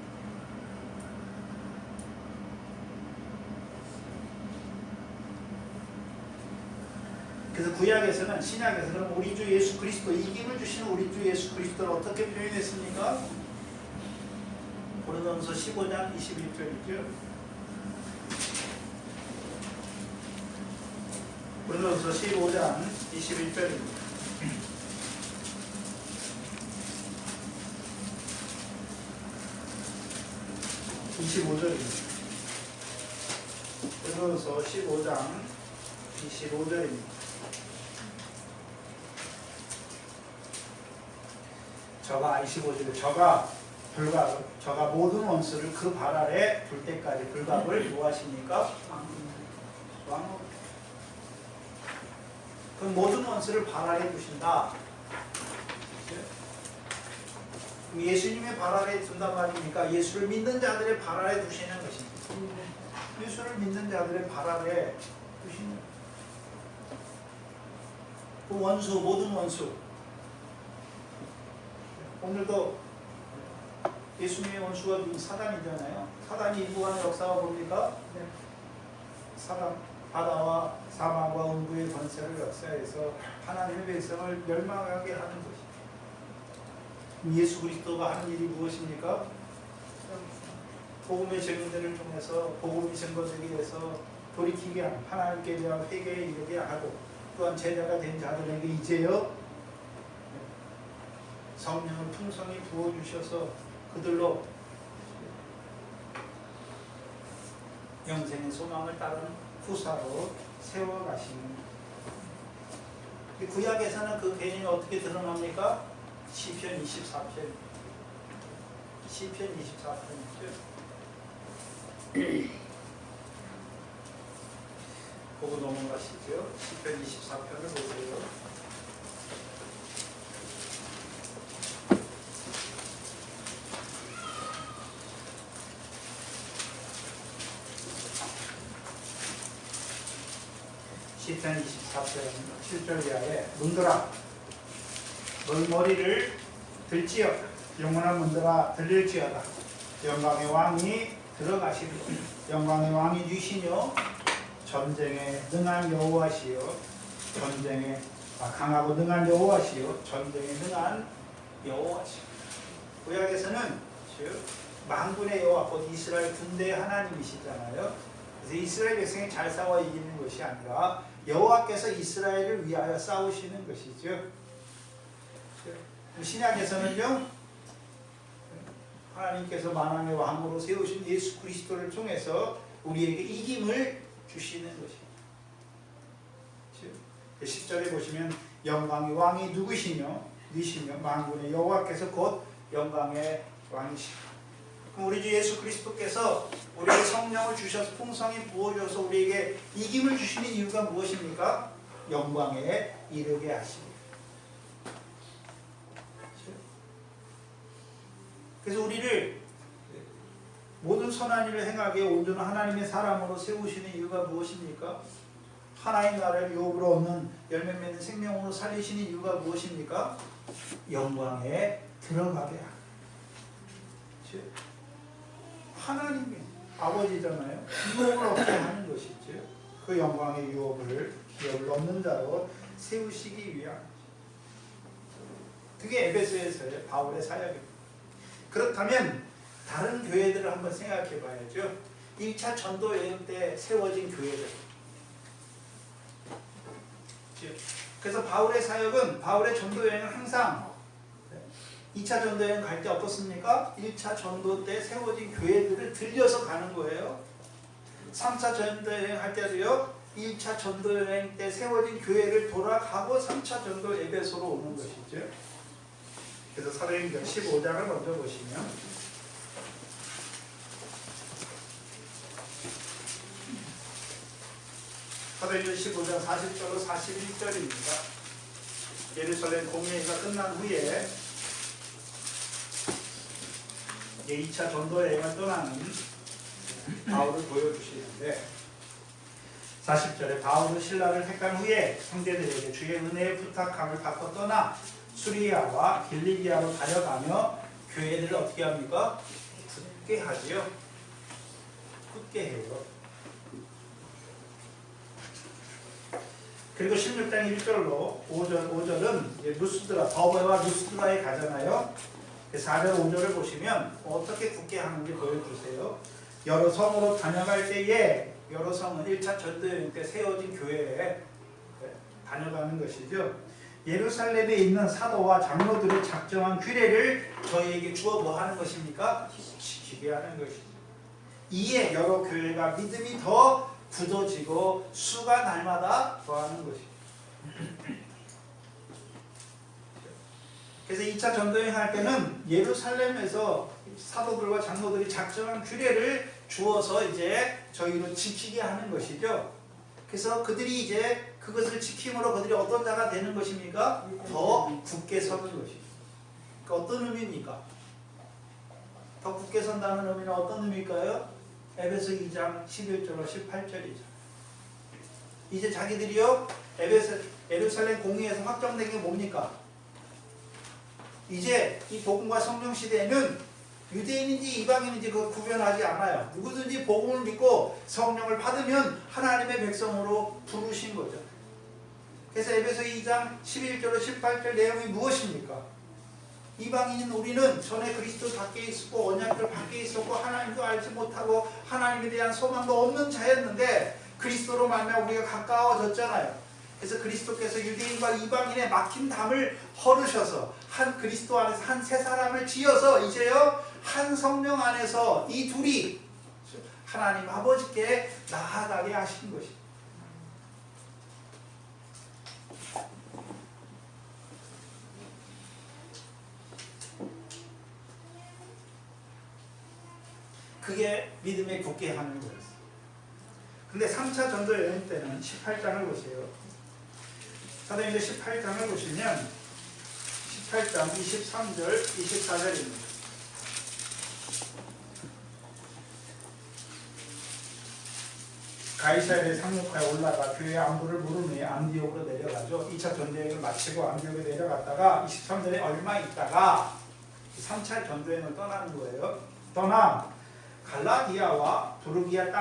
그래서 구약에서는 신약에서는 우리 주 예수 그리스도 이김을 주시는 우리 주 예수 그리스도를 어떻게 표현했습니까? 고린도전서 15장 21절이죠. 고린도전서 15장 21절입니다. 25절입니다. 고린도전서 15장 25절입니다. 저가 25절에 저가 모든 원수를 그 발 아래 둘 때까지 불갑을 뭐하십니까? 왕. 그 모든 원수를 발 아래 두신다. 예수님의 발 아래 둔단 말입니까? 예수를 믿는 자들의 발 아래 두시는 것입니다. 예수를 믿는 자들의 발 아래 두시는 그 원수, 모든 원수. 오늘도 예수님의 원수가 사단이잖아요. 사단이 인구하는 역사가 뭡니까? 사단, 바다와 사망과 음부의 권세를 역사해서 하나님의 백성을 멸망하게 하는 것입니다. 예수 그리스도가 하는 일이 무엇입니까? 복음의 증인들을 통해서 복음이 증거되기 위해서 돌이키게 하는 하나님께 대한 회개에 이르게 하고 또한 제자가 된 자들에게 이제요 성령을 풍성히 부어주셔서 그들로 영생의 소망을 따르는 후사로 세워가시는 구약에서는 그 개념이 어떻게 드러납니까? 시편 24편 시편 24편이죠. 보고 넘어가시죠. 시편 24편을 보세요. 시편 24편 7절 이하에 문들아 너희 머리를 들지어다 영원한 문들아 들릴지어다 영광의 왕이 들어가시리라 영광의 왕이 주시뇨 전쟁에 능한 여호와시요 전쟁에 강하고 능한 여호와시요 전쟁에 능한 여호와시요. 구약에서는 즉 만군의 여호와 곧 이스라엘 군대의 하나님이시잖아요. 그래서 이스라엘 백성이 잘 싸워 이기는 것이 아니라 여호와께서 이스라엘을 위하여 싸우시는 것이죠. 신약에서는요 하나님께서 만왕의 왕으로 세우신 예수 그리스도를 통해서 우리에게 이김을 주시는 것입니다. 10절에 보시면 영광의 왕이 누구시며 니시며 만군의 여호와께서 곧 영광의 왕이시다. 그럼 우리 주 예수 그리스도께서 우리에게 성령을 주셔서 풍성히 부어주셔서 우리에게 이김을 주시는 이유가 무엇입니까? 영광에 이르게 하십니다. 그래서 우리를 모든 선한 일을 행하게 온전한 하나님의 사람으로 세우시는 이유가 무엇입니까? 하나의 나라를 유업으로 얻는 열매 맺는 생명으로 살리시는 이유가 무엇입니까? 영광에 들어가게 하라. 하나님이 아버지잖아요. 유업을 얻게 하는 것이죠. 그 영광의 유업을 기업을 얻는 자로 세우시기 위한. 그게 에베소에서의 바울의 사역입니다. 그렇다면 다른 교회들을 한번 생각해 봐야죠. 1차 전도 여행 때 세워진 교회들. 그래서 바울의 사역은, 바울의 전도 여행은 항상 2차 전도 여행 갈 때 어떻습니까? 1차 전도 때 세워진 교회들을 들려서 가는 거예요. 3차 전도 여행 할 때도요, 1차 전도 여행 때 세워진 교회를 돌아가고 3차 전도 에베소로 오는 것이죠. 그래서 사도행전 15장을 먼저 보시면, 사도행전 15장 40절로 41절입니다. 예루살렘 공회가 끝난 후에 2차 전도 여행을 떠나는 바울을 보여주시는데, 40절에 바울은 신라를 택한 후에 형제들에게 주의 은혜의 부탁함을 받고 떠나 수리아와 길리기아로 다녀가며 교회들을 어떻게 합니까? 굳게 하지요. 굳게 해요. 그리고 16장 1절로 5절은 루스드라, 더베와 루스드라에 가잖아요. 4절 5절을 보시면 어떻게 굳게 하는지 보여주세요. 여러 성으로 다녀갈 때에, 여러 성은 1차 전도여행 때 세워진 교회에 다녀가는 것이죠. 예루살렘에 있는 사도와 장로들의 작정한 규례를 저희에게 주어 뭐 하는 것입니까? 지키게 하는 것이죠. 이에 여러 교회가 믿음이 더 굳어지고 수가 날마다 더하는 것이죠. 그래서 2차 전도여행 할 때는 예루살렘에서 사도들과 장로들이 작정한 규례를 주어서 이제 저희로 지키게 하는 것이죠. 그래서 그들이 이제 그것을 지킴으로 그들이 어떤 자가 되는 것입니까? 더 굳게 서는 것이죠. 그러니까 어떤 의미입니까? 더 굳게 선다는 의미는 어떤 의미일까요? 에베소 2장 11절로 18절이죠. 이제 자기들이요, 예루살렘 공의에서 확정된 게 뭡니까? 이제 이 복음과 성령 시대에는 유대인인지 이방인인지 그거 구별하지 않아요. 누구든지 복음을 믿고 성령을 받으면 하나님의 백성으로 부르신 거죠. 그래서 에베소 2장 11절로 18절 내용이 무엇입니까? 이방인인 우리는 전에 그리스도 밖에 있었고 언약들 밖에 있었고 하나님도 알지 못하고 하나님에 대한 소망도 없는 자였는데 그리스도로 말미암아 우리가 가까워졌잖아요. 그래서 그리스도께서 유대인과 이방인의 막힌 담을 헐으셔서 한 그리스도 안에서 한 새 사람을 지어서 이제요 한 성령 안에서 이 둘이 하나님 아버지께 나아가게 하신 것입니다. 그게 믿음에 굳게 하는 거였어요. 근데 3차 전도 여행 때는 18장을 보세요. 사도행전 18장을 보시면 18장 23절 24절입니다. 가이사랴의 상륙하에 올라가 교회 안부를 물은 후에 안디옥으로 내려가죠. 2차 전도여행을 마치고 안디옥에 내려갔다가 23절에 얼마 있다가 3차 전도여행을 떠나는 거예요. 떠나 갈라디아와 부르기아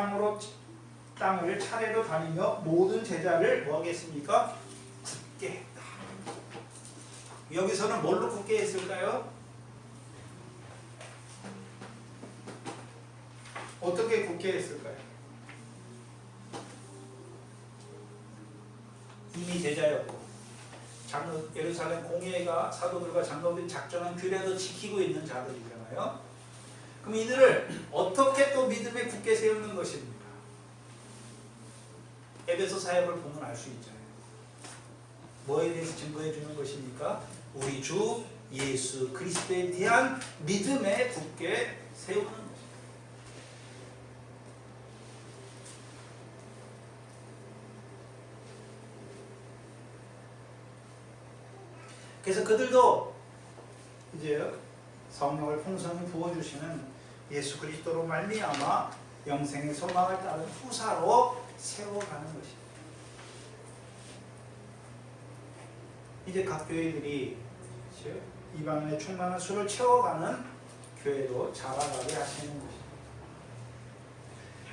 땅을 차례로 다니며 모든 제자를 뭐 하겠습니까? 굳게 했다. 여기서는 뭘로 굳게 했을까요? 어떻게 굳게 했을까요? 이미 제자였고 예루살렘 공회가 사도들과 장로들이 작정한 규례도 지키고 있는 자들이잖아요. 그럼 이들을 어떻게 또 믿음에 굳게 세우는 것입니까? 에베소 사역을 보면 알 수 있잖아요. 뭐에 대해서 증거해 주는 것입니까? 우리 주 예수 그리스도에 대한 믿음에 굳게 세우는 것입니다. 그래서 그들도 이제 성령을 풍성히 부어주시는 예수 그리스도로 말미암아 영생의 소망을 따른 후사로 세워가는 것입니다. 이제 각 교회들이 이방인의 충만한 수를 채워가는 교회로 자라가게 하시는 것입니다.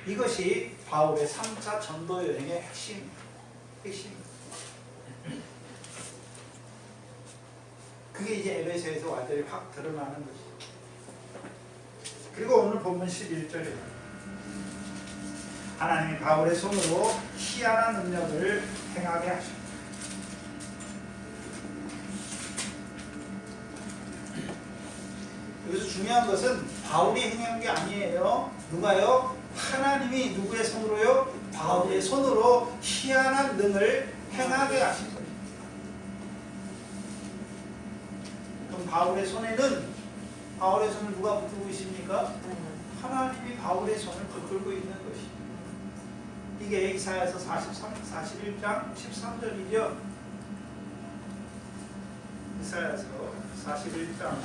이것이 바울의 3차 전도 여행의 핵심입니다. 그게 이제 에베소에서 완전히 확 드러나는 것이죠. 그리고 오늘 본문 11절에 하나님이 바울의 손으로 희한한 능력을 행하게 하십니다. 여기서 중요한 것은 바울이 행한 게 아니에요. 누가요? 하나님이 누구의 손으로요? 바울의 손으로 희한한 능을 행하게 하신 거예요. 그럼 바울의 손에는 바울의 손을 누가 붙들고 있습니까? 하나님이 바울의 손을 붙들고 있는 것이죠. 이게 이사야서 41장 13절이죠. 이사야서 41장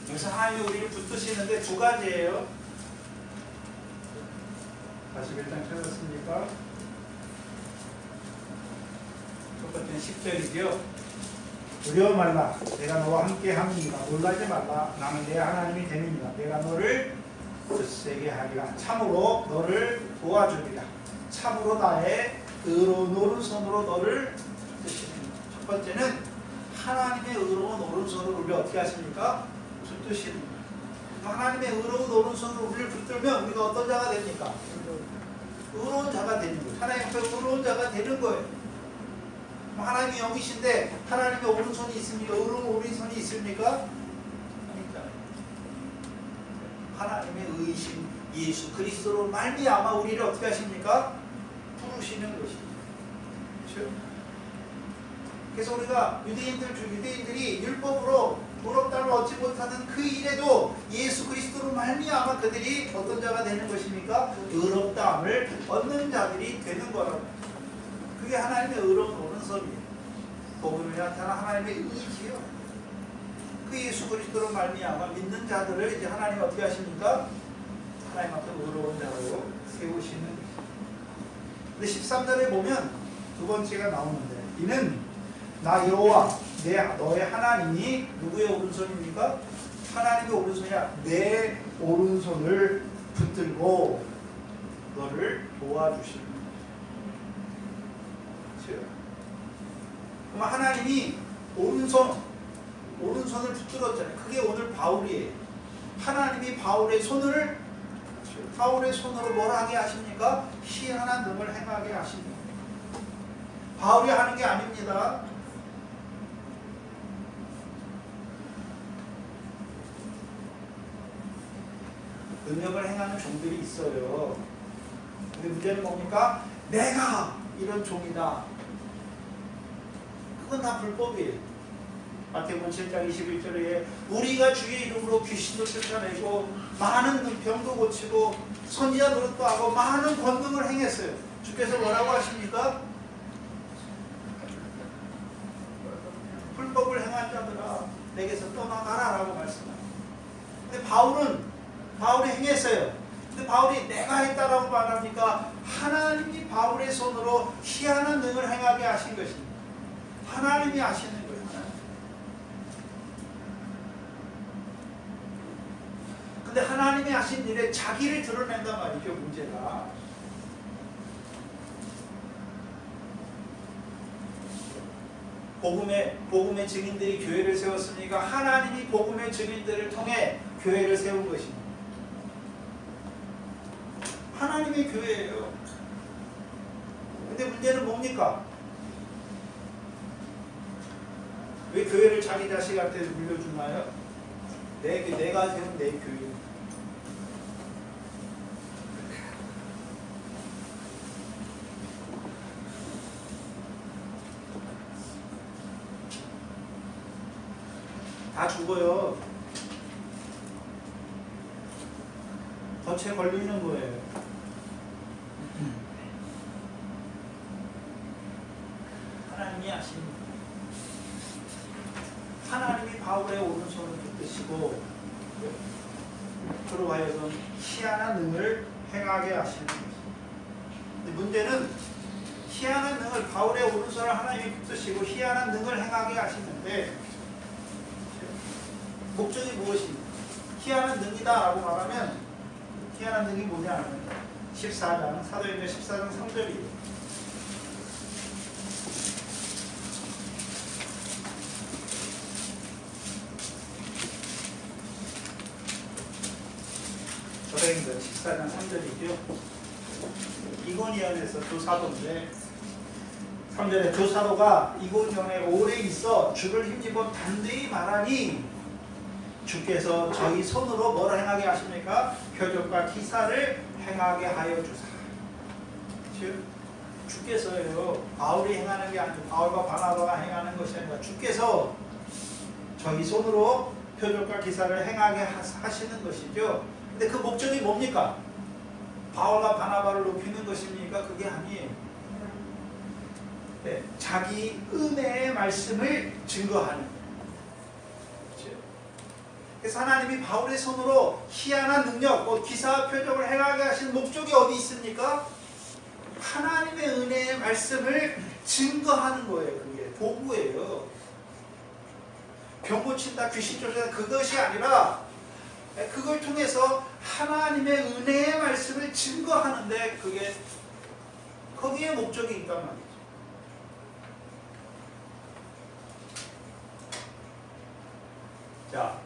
그래서 하나님이 우리를 붙드시는데 두 가지예요. 41장 찾았습니까? 첫 번째는 10절이죠. 두려워 말라. 내가 너와 함께 함이니라. 놀라지 말라. 나는 내 하나님이 되느니라. 내가 너를 굳세게 하리라. 참으로 너를 도와주리라. 참으로 나의 의로운 오른손으로 너를 붙드시느니라. 첫 번째는 하나님의 의로운 오른손으로 우리를 어떻게 하십니까? 붙드시는 거예요. 하나님의 의로운 오른손으로 우리를 붙들면 우리가 어떤 자가 됩니까? 의로운 자가 되는 거예요. 하나님 앞에 의로운 자가 되는 거예요. 하나님이 영이신데 하나님의 오른손이 있습니까? 의로운 오른손이 있습니까? 아니잖아요. 하나님의 의신 예수 그리스도로 말미암아 우리를 어떻게 하십니까? 부르시는 것입니다. 그렇죠? 그래서 우리가 유대인들이 율법으로 의롭다를 얻지 못하는 그 일에도 예수 그리스도로 말미암아 그들이 어떤 자가 되는 것입니까? 의롭다함을 얻는 자들이 되는 거라고. 그게 하나님의 의로운 오른손이에요. 복음에 나타난 하나님의 의지요. 그 예수 그리스도로 말미암아 믿는 자들을 이제 하나님 어떻게 하십니까? 하나님 앞에 의로운 자로 세우시는 거죠. 근데 13절에 보면 두 번째가 나오는데 이는 나 여호와 너의 하나님이 누구의 오른손입니까? 하나님의 오른손이야. 내 오른손을 붙들고 너를 도와주시는 거죠. 그럼 하나님이 오른손을 붙들었잖아요. 그게 오늘 바울이에요. 하나님이 바울의 손으로 뭘 하게 하십니까? 희한한 능을 행하게 하십니다. 바울이 하는 게 아닙니다. 능력을 행하는 종들이 있어요. 근데 문제는 뭡니까? 내가 이런 종이다. 그건 다 불법이에요. 마태복음 7장 21절에 우리가 주의 이름으로 귀신도 쫓아내고 많은 병도 고치고 선지자 노릇도 하고 많은 권능을 행했어요. 주께서 뭐라고 하십니까? 불법을 행한 자들아 내게서 떠나가라 라고 말씀합니다. 근데 바울이 행했어요. 근데 바울이 내가 했다라고 말합니까? 하나님이 바울의 손으로 희한한 능을 행하게 하신 것입니다. 하나님이 하시는 거예요. 근데 하나님이 하신 일에 자기를 드러낸단 말이죠. 문제가. 복음의 증인들이 교회를 세웠으니까 하나님이 복음의 증인들을 통해 교회를 세운 것입니다. 하나님의 교회예요. 근데 문제는 뭡니까? 왜 교회를 자기 자식한테 물려주나요? 내가 세운 내 교회. 다 죽어요. 덫에 걸리는 거예요. 하나님이 아십니다. 하나님이 바울의 오른손을 붙드시고 그로 하여금 희한한 능을 행하게 하시는 것입니다. 문제는 희한한 능을 바울의 오른손을 하나님이 붙드시고 희한한 능을 행하게 하시는데 목적이 무엇입니까? 희한한 능이다라고 말하면 희한한 능이 뭐냐 하면 14장 사도행전 14장 3절이에요. 사도행전 14장 3절이죠. 이고니온에서 두 사도인데 3절에 두 사도가 이고니온에 오래 있어 주를 힘입어 단대히 말하니 주께서 저희 손으로 뭘 행하게 하십니까? 표적과 기사를 행하게 하여 주사. 즉 주께서요, 바울이 행하는 게 아니고 바울과 바나바가 행하는 것이 아니라 주께서 저희 손으로 표적과 기사를 행하게 하시는 것이죠. 근데 그 목적이 뭡니까? 바울과 바나바를 높이는 것입니까? 그게 아니에요. 네, 자기 은혜의 말씀을 증거하는. 그렇죠? 그래서 하나님이 바울의 손으로 희한한 능력, 기사와 표적을 행하게 하신 목적이 어디 있습니까? 하나님의 은혜의 말씀을 증거하는 거예요. 그게 도구예요. 병 고친다, 귀신 쫓아다, 그것이 아니라 그걸 통해서 하나님의 은혜의 말씀을 증거하는데 그게 거기에 목적이 있단 말이죠. 자,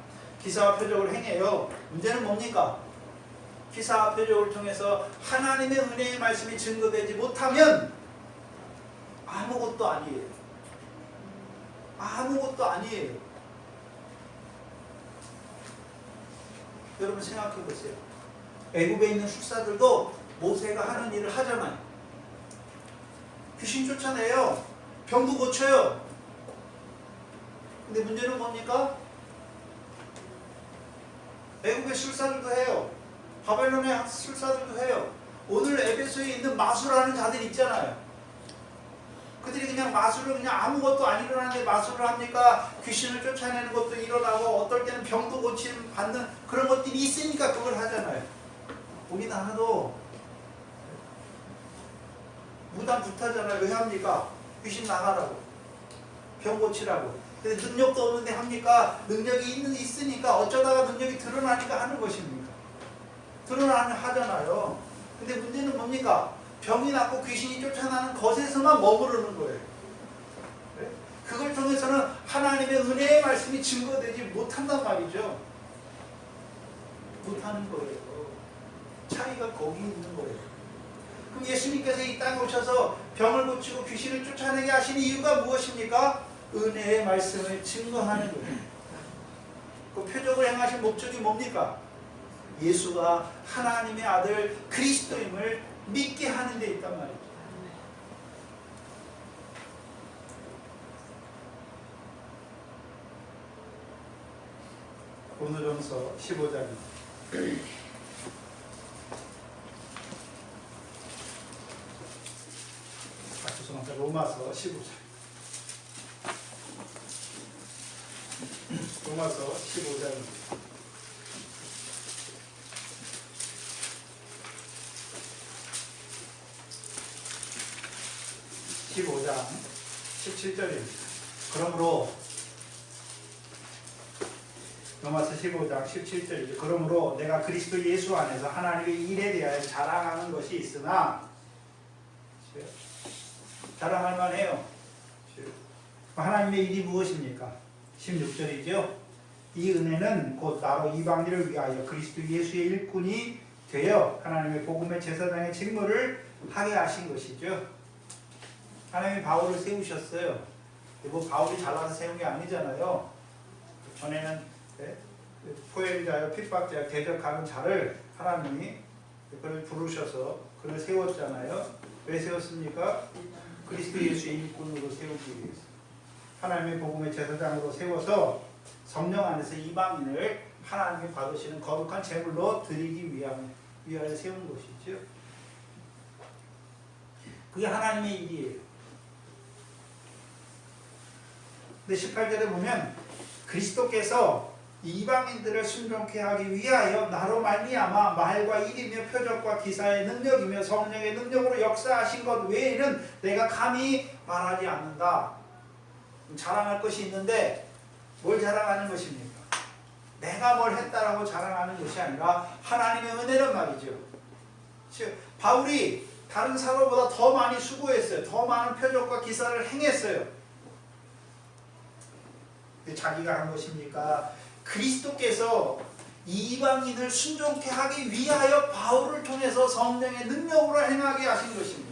기사와 표적을 행해요. 문제는 뭡니까? 기사와 표적을 통해서 하나님의 은혜의 말씀이 증거되지 못하면 아무것도 아니에요. 아무것도 아니에요. 여러분 생각해 보세요. 애굽에 있는 술사들도 모세가 하는 일을 하잖아요. 귀신 쫓아내요. 병도 고쳐요. 근데 문제는 뭡니까? 애굽의 술사들도 해요. 바벨론의 술사들도 해요. 오늘 에베소에 있는 마술하는 자들 있잖아요. 그들이 그냥 마술을 그냥 아무것도 안 일어나는데 마술을 합니까? 귀신을 쫓아내는 것도 일어나고 어떨 때는 병도 고침 받는 그런 것들이 있으니까 그걸 하잖아요. 우리나라도 무당 붙하잖아요. 왜 합니까? 귀신 나가라고, 병 고치라고. 근데 능력도 없는데 합니까? 능력이 있으니까 어쩌다가 능력이 드러나니까 하는 것입니까? 드러나는 하잖아요. 근데 문제는 뭡니까? 병이 낫고 귀신이 쫓아나는 것에서만 머무르는 거예요. 네? 그걸 통해서는 하나님의 은혜의 말씀이 증거되지 못한단 말이죠. 못하는 거예요. 차이가 거기 있는 거예요. 그럼 예수님께서 이 땅에 오셔서 병을 고치고 귀신을 쫓아내게 하신 이유가 무엇입니까? 은혜의 말씀을 증거하는 거예요. 그 표적을 행하신 목적이 뭡니까? 예수가 하나님의 아들 그리스도임을 믿게 하는 데 있단 말이죠. 고린도전서 15장입니다. 죄송합니다. 로마서 15장. 로마서 15장입니다. (15장) 17절입니다. 그러므로 로마서 15장 17절이죠. 그러므로 내가 그리스도 예수 안에서 하나님의 일에 대하여 자랑하는 것이 있으나 자랑할 만해요. 하나님의 일이 무엇입니까? 16절이죠. 이 은혜는 곧 나로 이방인을 위하여 그리스도 예수의 일꾼이 되어 하나님의 복음의 제사장의 직무를 하게 하신 것이죠. 하나님이 바울을 세우셨어요. 뭐 바울이 잘나서 세운 게 아니잖아요. 전에는 포엘자여 핍박자여 대적하는 자를 하나님이 그를 부르셔서 그를 세웠잖아요. 왜 세웠습니까? 그리스도 예수의 일꾼으로 세우기 위해서. 하나님의 복음의 제사장으로 세워서 성령 안에서 이방인을 하나님이 받으시는 거룩한 제물로 드리기 위하여 세운 것이죠. 그게 하나님의 일이에요. 근데 18절에 보면 그리스도께서 이방인들을 순종케 하기 위하여 나로 말미암아 말과 일이며 표적과 기사의 능력이며 성령의 능력으로 역사하신 것 외에는 내가 감히 말하지 않는다. 자랑할 것이 있는데 뭘 자랑하는 것입니까? 내가 뭘 했다라고 자랑하는 것이 아니라 하나님의 은혜란 말이죠. 즉 바울이 다른 사도보다 더 많이 수고했어요. 더 많은 표적과 기사를 행했어요. 자기가 한 것입니까? 그리스도께서 이방인을 순종케 하기 위하여 바울을 통해서 성령의 능력으로 행하게 하신 것입니다.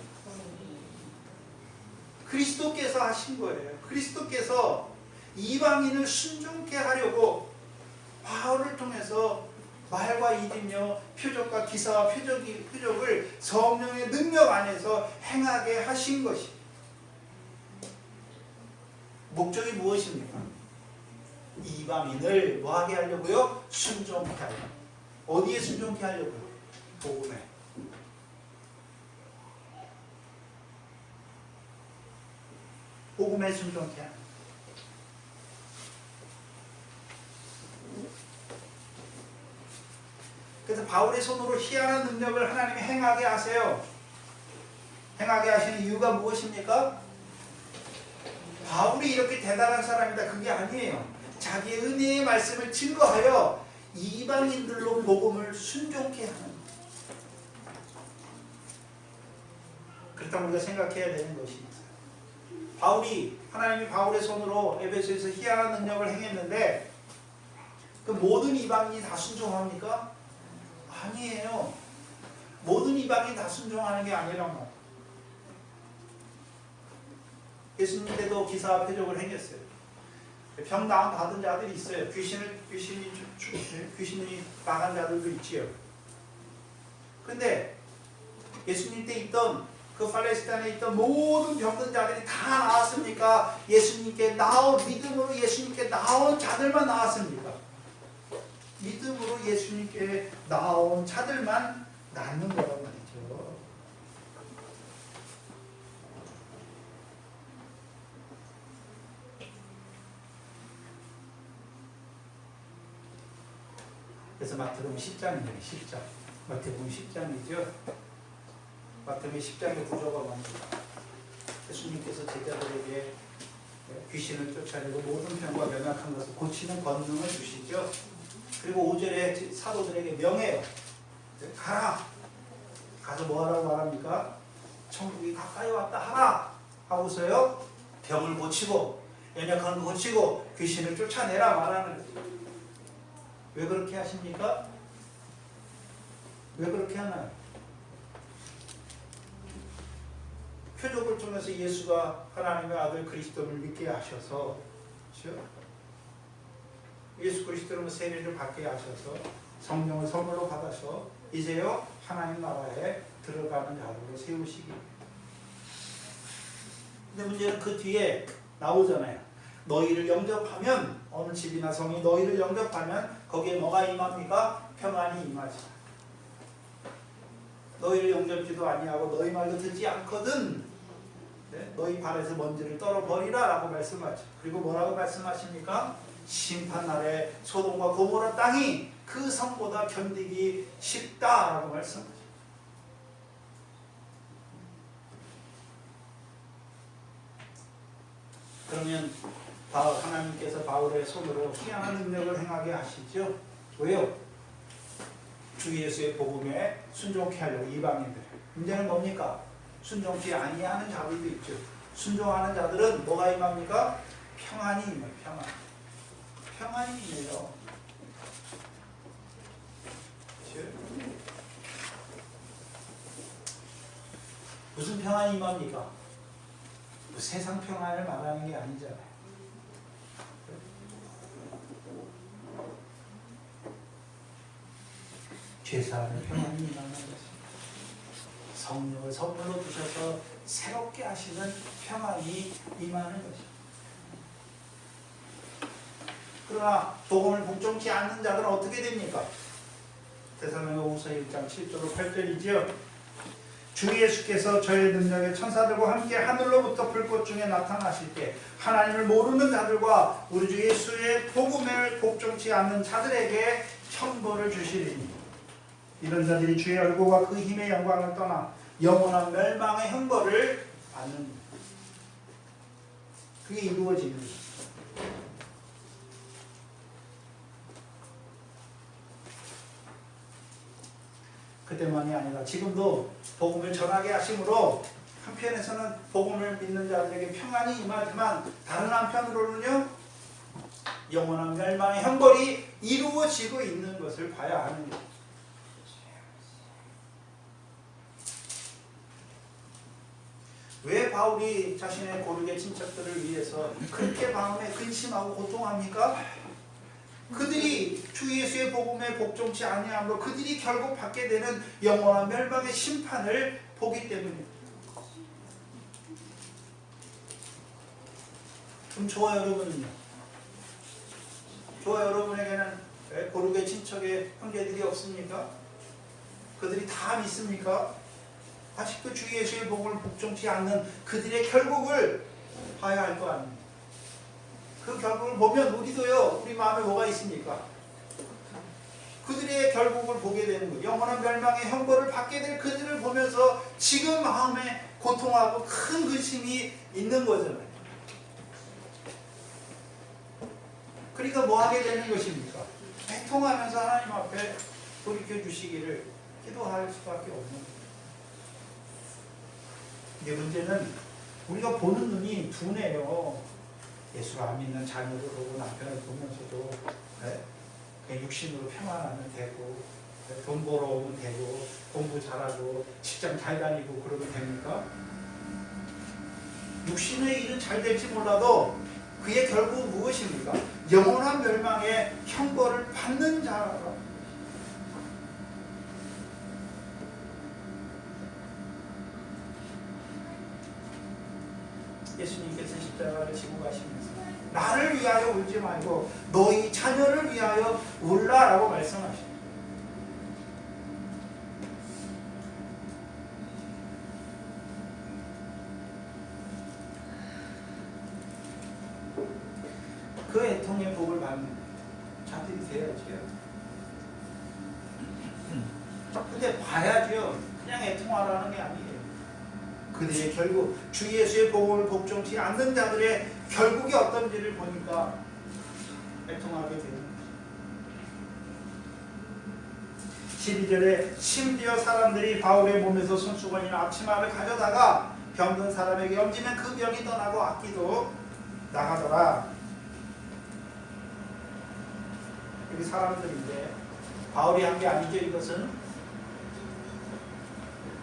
그리스도께서 하신 거예요. 그리스도께서 이방인을 순종케 하려고 바울을 통해서 말과 일이며 표적과 기사와 표적을 성령의 능력 안에서 행하게 하신 것입니다. 목적이 무엇입니까? 이방인을 뭐하게 하려고요? 순종케 하려고. 어디에 순종케 하려고요? 복음에. 복음에 순종케 하는. 그래서 바울의 손으로 희한한 능력을 하나님이 행하게 하세요. 행하게 하시는 이유가 무엇입니까? 바울이 이렇게 대단한 사람이다 그게 아니에요. 자기의 은혜의 말씀을 증거하여 이방인들로 복음을 순종케 하는. 그렇다고 우리가 생각해야 되는 것이 있어요. 하나님이 바울의 손으로 에베소에서 희한한 능력을 행했는데 그 모든 이방인이 다 순종합니까? 아니에요. 모든 이방인이 다 순종하는 게 아니란 말이에요. 예수님 때도 기사와 표적을 행했어요. 병 나음 받은 자들이 있어요. 귀신이 나간 자들도 있지요. 그런데 예수님 때 있던 그 팔레스타인에 있던 모든 병든 자들이 다 나았습니까? 믿음으로 예수님께 나온 자들만 나았습니까? 믿음으로 예수님께 나온 자들만 낫는 거란 말이죠. 그래서 마태복음 10장이에요. 10장. 마태복음 10장이죠. 마태복음 10장의 구조가 뭡니까? 예수님께서 제자들에게 귀신을 쫓아내고 모든 병과 연약한 것을 고치는 권능을 주시죠. 그리고 5절에 사도들에게 명해요. 가라. 가서 뭐하라고 말합니까? 천국이 가까이 왔다 하라. 하고서요. 병을 고치고 연약한 거 고치고 귀신을 쫓아내라 말하는 거예요. 왜 그렇게 하십니까? 왜 그렇게 하나요? 표적을 통해서 예수가 하나님의 아들 그리스도를 믿게 하셔서, 그렇죠? 예수 그리스도로 세례를 받게 하셔서 성령을 선물로 받아서 이제요 하나님 나라에 들어가는 자들로 세우시기. 근데 문제는 그 뒤에 나오잖아요. 너희를 영접하면, 어느 집이나 성이 너희를 영접하면 거기에 뭐가 임합니까? 평안이 임하지. 너희를 영접지도 아니하고 너희 말도 듣지 않거든. 네? 너희 발에서 먼지를 떨어버리라 라고 말씀하죠. 그리고 뭐라고 말씀하십니까? 심판날에 소돔과 고모라 땅이 그 성보다 견디기 쉽다 라고 말씀하죠. 그러면 하나님께서 바울의 손으로 희한한 능력을 행하게 하시죠. 왜요? 주 예수의 복음에 순종케 하려고 이방인들. 문제는 뭡니까? 순종치 아니하는 자들도 있죠. 순종하는 자들은 뭐가 임합니까? 평안이 임해요. 평안이 임해요. 그렇죠? 무슨 평안이 임합니까? 뭐 세상 평안을 말하는 게 아니잖아요. 죄사함의 평안이 임하는 것입니다. 성령을 선물로 주셔서 새롭게 하시는 평안이 임하는 것입니다. 그러나 복음을 복종치 않는 자들은 어떻게 됩니까? 데살로니가후서 1장 7절로 8절이지요. 주 예수께서 저의 능력의 천사들과 함께 하늘로부터 불꽃 중에 나타나실 때 하나님을 모르는 자들과 우리 주 예수의 복음을 복종치 않는 자들에게 형벌을 주시리니 이런 자들이 주의 얼굴과 그 힘의 영광을 떠나 영원한 멸망의 형벌을 받는 그게 이루어지는 것입니다. 그때만이 아니라 지금도 복음을 전하게 하심으로 한편에서는 복음을 믿는 자들에게 평안이 임하지만 다른 한편으로는요 영원한 멸망의 형벌이 이루어지고 있는 것을 봐야 하는 것입니다. 왜 바울이 자신의 고르게 친척들을 위해서 그렇게 마음에 근심하고 고통합니까? 그들이 주 예수의 복음에 복종치 아니함으로 그들이 결국 받게 되는 영원한 멸망의 심판을 보기 때문입니다. 그럼 저와 여러분은요? 저와 여러분에게는 왜 고르게 친척의 형제들이 없습니까? 그들이 다 믿습니까? 아직도 주 예수의 복음을 복종치 않는 그들의 결국을 봐야 할 거 아닙니까? 그 결국을 보면 우리도요, 우리 마음에 뭐가 있습니까? 그들의 결국을 보게 되는 거예요. 영원한 멸망의 형벌을 받게 될 그들을 보면서 지금 마음에 고통하고 큰 근심이 있는 거잖아요. 그러니까 뭐 하게 되는 것입니까? 애통하면서 하나님 앞에 돌이켜 주시기를 기도할 수밖에 없는 거예요. 근데 문제는 우리가 보는 눈이 둔해요. 예수를 안 믿는 자녀를 보고 남편을 보면서도 그냥 육신으로 평안하면 되고 돈 벌어오면 되고 공부 잘하고 직장 잘 다니고 그러면 됩니까? 육신의 일은 잘 될지 몰라도 그의 결국 무엇입니까? 영원한 멸망의 형벌을 받는 자라고. 예수님께서 십자가를 지고 가시면서 나를 위하여 울지 말고 너희 자녀를 위하여 울라라고 말씀하십니다. 그 애통의 복을 받는 자들이 되어야죠. 근데 봐야죠. 그냥 애통하라는 게 아니에요. 그들의 결국 주 예수의 복음을 복종치 않는 자들의 결국이 어떤지를 보니까 애통하게 되는 것입니다. 12절에 심지어 사람들이 바울의 몸에서 손수건이나 앞치마를 가져다가 병든 사람에게 얹으면 그 병이 떠나고 악기도 나가더라. 여기 사람들인데 바울이 한 게 아니죠. 이것은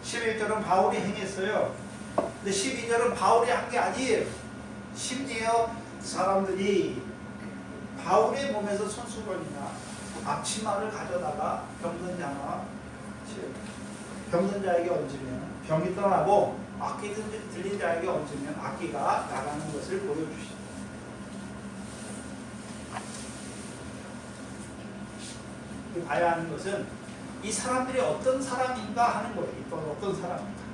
11절은 바울이 행했어요. 근데 12절은 바울이 한 게 아니에요. 심지어 사람들이 바울의 몸에서 손수건이나 앞치마를 가져다가 병든 자에게 얹으면 병이 떠나고 악기 들린 자에게 얹으면 악기가 나가는 것을 보여주십니다. 봐야 하는 것은 이 사람들이 어떤 사람인가 하는 거예요. 또는 어떤 사람인가.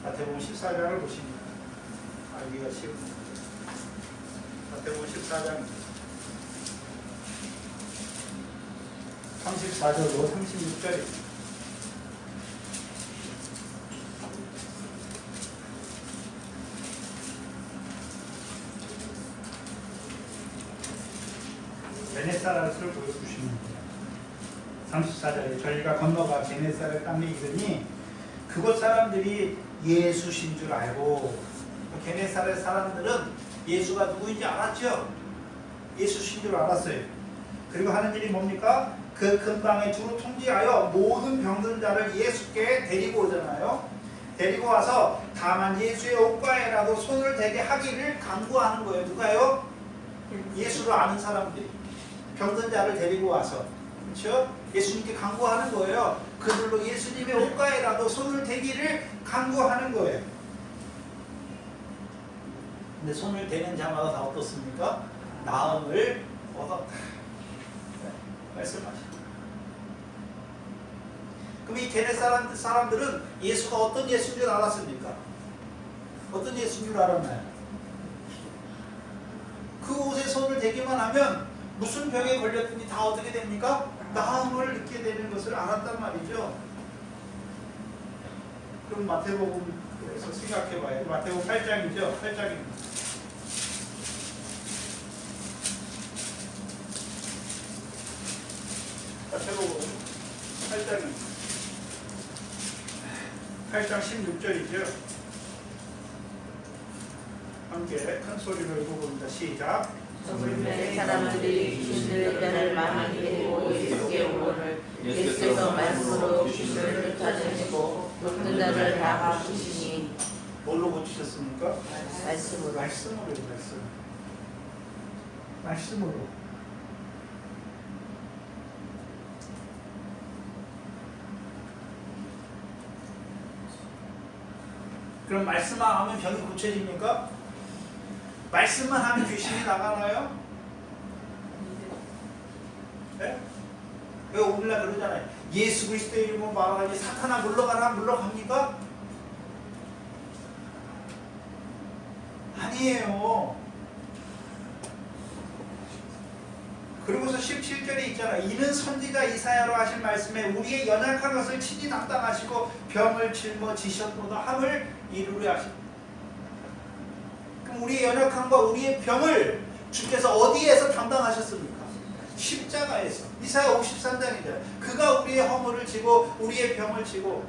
마태복음 14장을 보시면 알기가 쉬웁니다. 마태복음 14장 34절로 36절입니다. 게네사렛을 보여주시는 거예요. 34절에 저희가 건너가 게네사렛 땅에 이르니 그곳 사람들이 예수신 줄 알고, 게네사렛 사람들은 예수가 누구인지 알았죠. 예수신 줄 알았어요. 그리고 하는 일이 뭡니까? 그 근방에 두루 통지하여 모든 병든 자를 예수께 데리고 오잖아요. 데리고 와서 다만 예수의 옷가에라도 손을 대게 하기를 간구하는 거예요. 누가요? 예수를 아는 사람들이 병든 자를 데리고 와서, 그렇죠? 예수님께 간구하는 거예요. 그들로 예수님의 옷가에라도 손을 대기를 간구하는 거예요. 근데 손을 대는 자마다 다 어떻습니까? 나음을 얻었다. 말씀하십니다. 그럼 이 게네 사람들은 예수가 어떤 예수인 줄 알았습니까? 어떤 예수인 줄 알았나요? 그 옷에 손을 대기만 하면 무슨 병에 걸렸든지 다 어떻게 됩니까? 나음을 느끼게 되는 것을 알았단 말이죠. 그럼 마태복음에서 생각해 봐요. 마태복음 8장이죠. 8장입니다. 마태복음 8장입니다. 8장 16절이죠. 함께 큰 소리로 읽어봅니다. 시작.
저물매 사람들이 귀신들 때를 많이 데리고 예수께 오거늘 예수께서 말씀으로 귀신을 쫓아내시고 높은 자를 다 아프시니
뭘로 고치셨습니까?
말씀으로.
말씀으로. 그럼 말씀만 하면 병이 고쳐집니까? 말씀만 하면 귀신이 나가나요? 네? 왜 오늘날 그러잖아요. 예수 그리스도의 이름으로 말하니 사탄아 물러가라. 물러갑니까? 아니에요. 그리고서 17절에 있잖아. 이는 선지자 이사야로 하신 말씀에 우리의 연약한 것을 친히 담당하시고 병을 짊어지셨도다 함을 이루려 하십니다. 그럼 우리의 연약함과 우리의 병을 주께서 어디에서 담당하셨습니까? 십자가에서. 이사야 53장이잖아요. 그가 우리의 허물을 지고 우리의 병을 지고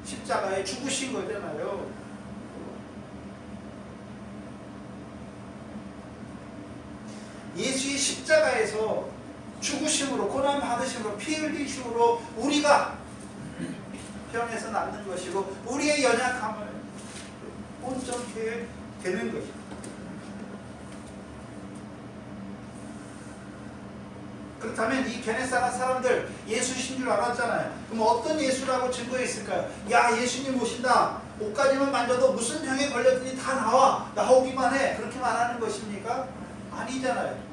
십자가에 죽으신 거잖아요. 예수의 십자가에서 죽으심으로, 고난 받으심으로, 피 흘리심으로 우리가 병에서 낫는 것이고 우리의 연약함을 온전케 되는 것입니다. 그렇다면 이 게네사렛 사람들 예수신 줄 알았잖아요. 그럼 어떤 예수라고 증거했을까요? 야, 예수님 오신다. 옷가지만 만져도 무슨 병에 걸렸더니 다 나오기만 해. 그렇게 말하는 것입니까? 아니잖아요.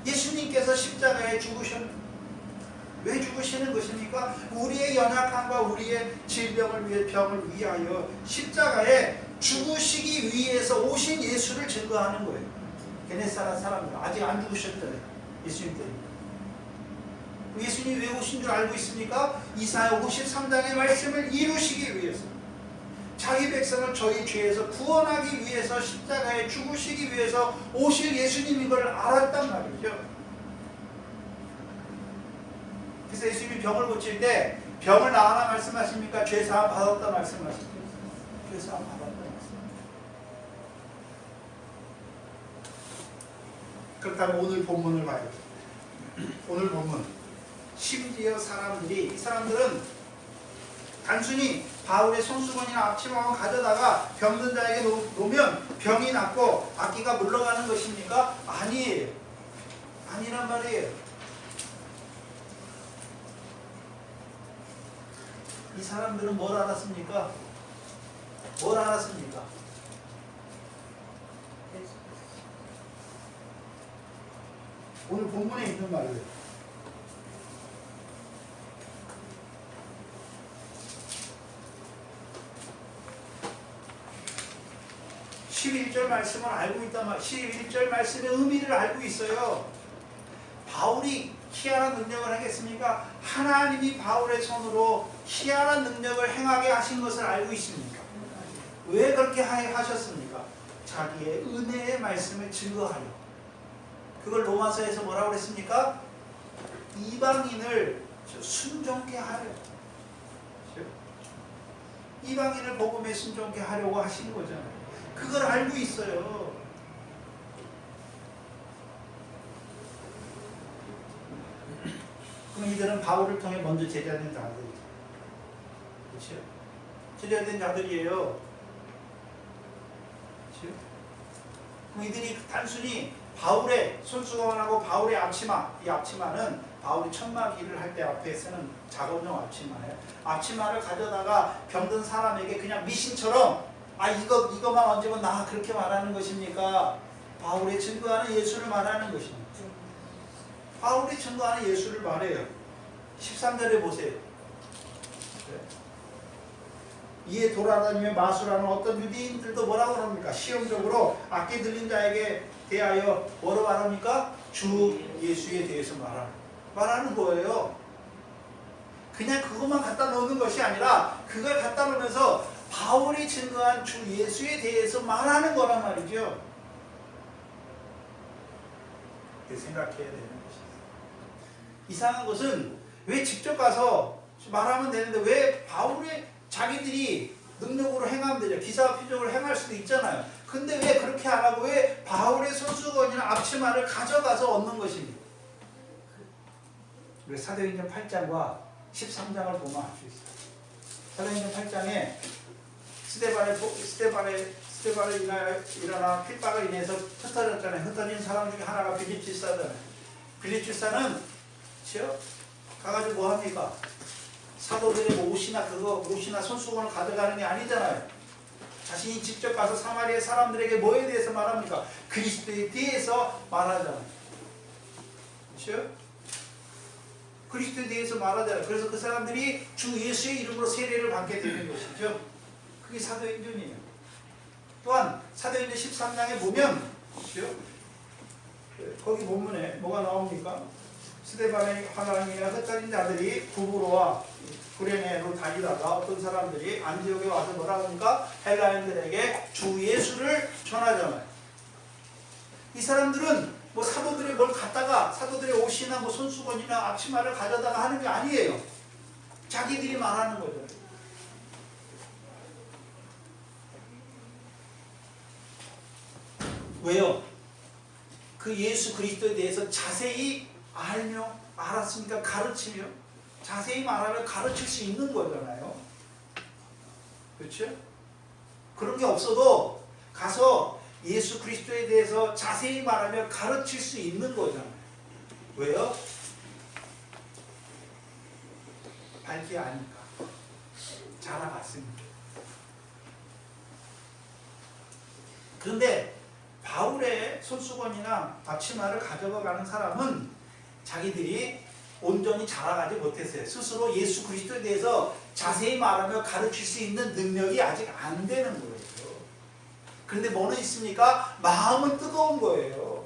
예수님께서 십자가에 왜 죽으시는 것입니까? 우리의 연약함과 우리의 질병을 위해, 병을 위하여 십자가에 죽으시기 위해서 오신 예수를 증거하는 거예요. 게네사렛 사람들 아직 안 죽으셨잖아요. 예수님 때문에. 예수님이 왜 오신 줄 알고 있습니까? 이사야 53장의 말씀을 이루시기 위해서, 자기 백성을 저희 죄에서 구원하기 위해서 십자가에 죽으시기 위해서 오실 예수님인 걸 알았단 말이죠. 그래서 예수님이 병을 고칠 때 병을 나으라 말씀하십니까? 죄사함 받았다 말씀하십니까? 죄사함 받았다 말씀하십니까? 그렇다면 오늘 본문을 봐요. 오늘 본문. 심지어 이 사람들은 단순히 바울의 손수건이나 앞치마만 가져다가 병든 자에게 놓으면 병이 낫고 악기가 물러가는 것입니까? 아니에요. 아니란 말이에요. 이 사람들은 뭘 알았습니까? 뭘 알았습니까? 오늘 본문에 있는 말이에요. 11절 말씀을 알고 있단 말이에요. 11절 말씀의 의미를 알고 있어요. 바울이 희한한 능력을 하겠습니까? 하나님이 바울의 손으로 희한한 능력을 행하게 하신 것을 알고 있습니까? 왜 그렇게 하셨습니까? 자기의 은혜의 말씀을 증거하려. 그걸 로마서에서 뭐라고 그랬습니까? 이방인을 순종케 하려. 이방인을 복음에 순종케 하려고 하신 거잖아요. 그걸 알고 있어요. 그럼 이들은 바울을 통해 먼저 제자된 자들이죠. 그렇죠? 제자된 자들이에요. 그렇죠? 그럼 이들이 단순히 바울의 손수건하고 바울의 앞치마, 이 앞치마는 바울이 천막일을 할 때 앞에 쓰는 작업용 앞치마예요. 앞치마를 가져다가 병든 사람에게 그냥 미신처럼 이거만 얹으면 나 그렇게 말하는 것입니까? 바울이 증거하는 예수를 말하는 것입니다. 바울이 증거하는 예수를 말해요. 13절에 보세요. 이에 돌아다니며 마술하는 어떤 유대인들도 뭐라고 합니까? 시험적으로 악기 들린 자에게 대하여 뭐로 말합니까? 주 예수에 대해서 말하는 거예요. 그냥 그것만 갖다 놓는 것이 아니라 그걸 갖다 놓으면서 바울이 증거한 주 예수에 대해서 말하는 거란 말이죠. 생각해야 되는 것이죠. 이상한 것은 왜 직접 가서 말하면 되는데 왜 바울이 자기들이 능력으로 행하면 되죠. 기사와 표적을 행할 수도 있잖아요. 근데 왜 그렇게 안 하고 왜 바울의 손수건이나 앞치마를 가져가서 얻는 것입니까? 우리 사도행전 8장과 13장을 보면 알 수 있어요. 사도행전 8장에 스데반을 일어나 핍박을 인해서 흩어졌잖아요. 흩어진 사람 중에 하나가 빌립 집사잖아요. 빌립 집사는 가가지고 뭐 합니까? 사도들의 옷이나 손수건을 가져가는 게 아니잖아요. 자신이 직접 가서 사마리아 사람들에게 뭐에 대해서 말합니까? 그리스도에 대해서 말하잖아요. 그렇죠? 그리스도에 대해서 말하잖아요. 그래서 그 사람들이 주 예수의 이름으로 세례를 받게 되는 것이죠. 그게 사도행전이에요. 또한 사도행전 13장에 보면 거기 본문에 뭐가 나옵니까? 스데반의 화강이나 흩어진 자들이 구브로와 구레네로 다니다가 어떤 사람들이 안디옥에 와서 뭐라 합니까? 헬라인들에게 주 예수를 전하잖아요. 이 사람들은 뭐 사도들이 뭘 갖다가 사도들의 옷이나 뭐 손수건이나 앞치마를 가져다가 하는 게 아니에요. 자기들이 말하는 거죠. 왜요? 그 예수 그리스도에 대해서 자세히 알았으니까 가르치며 자세히 말하면 가르칠 수 있는 거잖아요. 그렇죠? 그런 게 없어도 가서 예수 그리스도에 대해서 자세히 말하며 가르칠 수 있는 거잖아요. 왜요? 밝히 아니까. 잘 알았으니까. 그런데 바울의 손수건이나 앞치마를 가져가는 사람은 자기들이 온전히 자라가지 못했어요. 스스로 예수 그리스도에 대해서 자세히 말하며 가르칠 수 있는 능력이 아직 안 되는 거예요. 그런데 뭐는 있습니까? 마음은 뜨거운 거예요.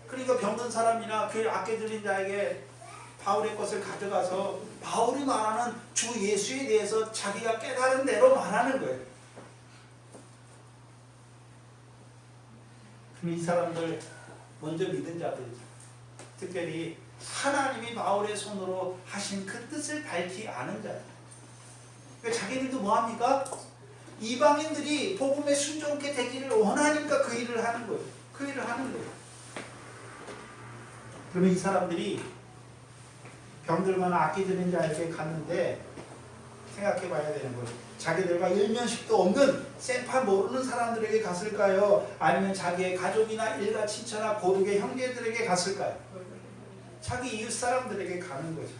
그러니까 병든 사람이나 그 악기 들린 자에게 바울의 것을 가져가서 바울이 말하는 주 예수에 대해서 자기가 깨달은 대로 말하는 거예요. 이 사람들 먼저 믿은 자들이죠. 특별히 하나님이 바울의 손으로 하신 그 뜻을 밝히 아는 자들. 그러니까 자기들도 뭐합니까? 이방인들이 복음에 순종케 되기를 원하니까 그 일을 하는 거예요. 그 일을 하는 거예요. 그러면 이 사람들이 병들거나 악기 들린 자에게 갔는데 생각해 봐야 되는 거예요. 자기들과 일면식도 없는 생파 모르는 사람들에게 갔을까요? 아니면 자기의 가족이나 일가 친처나 고륙의 형제들에게 갔을까요? 자기 이웃 사람들에게 가는 거죠.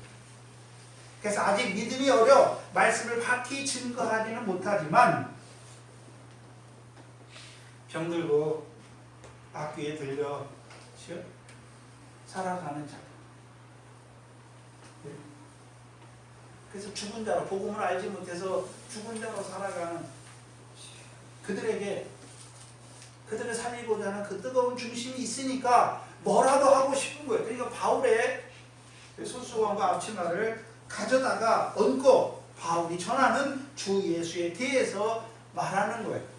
그래서 아직 믿음이 어려 말씀을 밝히 증거하지는 못하지만 병들고 악귀에 들려 살아가는 자. 그래서 죽은 자로 복음을 알지 못해서 죽은 자로 살아가는 그들에게 그들을 살리고자 하는 그 뜨거운 중심이 있으니까 뭐라도 하고 싶은 거예요. 그러니까 바울의 손수건과 앞치마를 가져다가 얹고 바울이 전하는 주 예수에 대해서 말하는 거예요.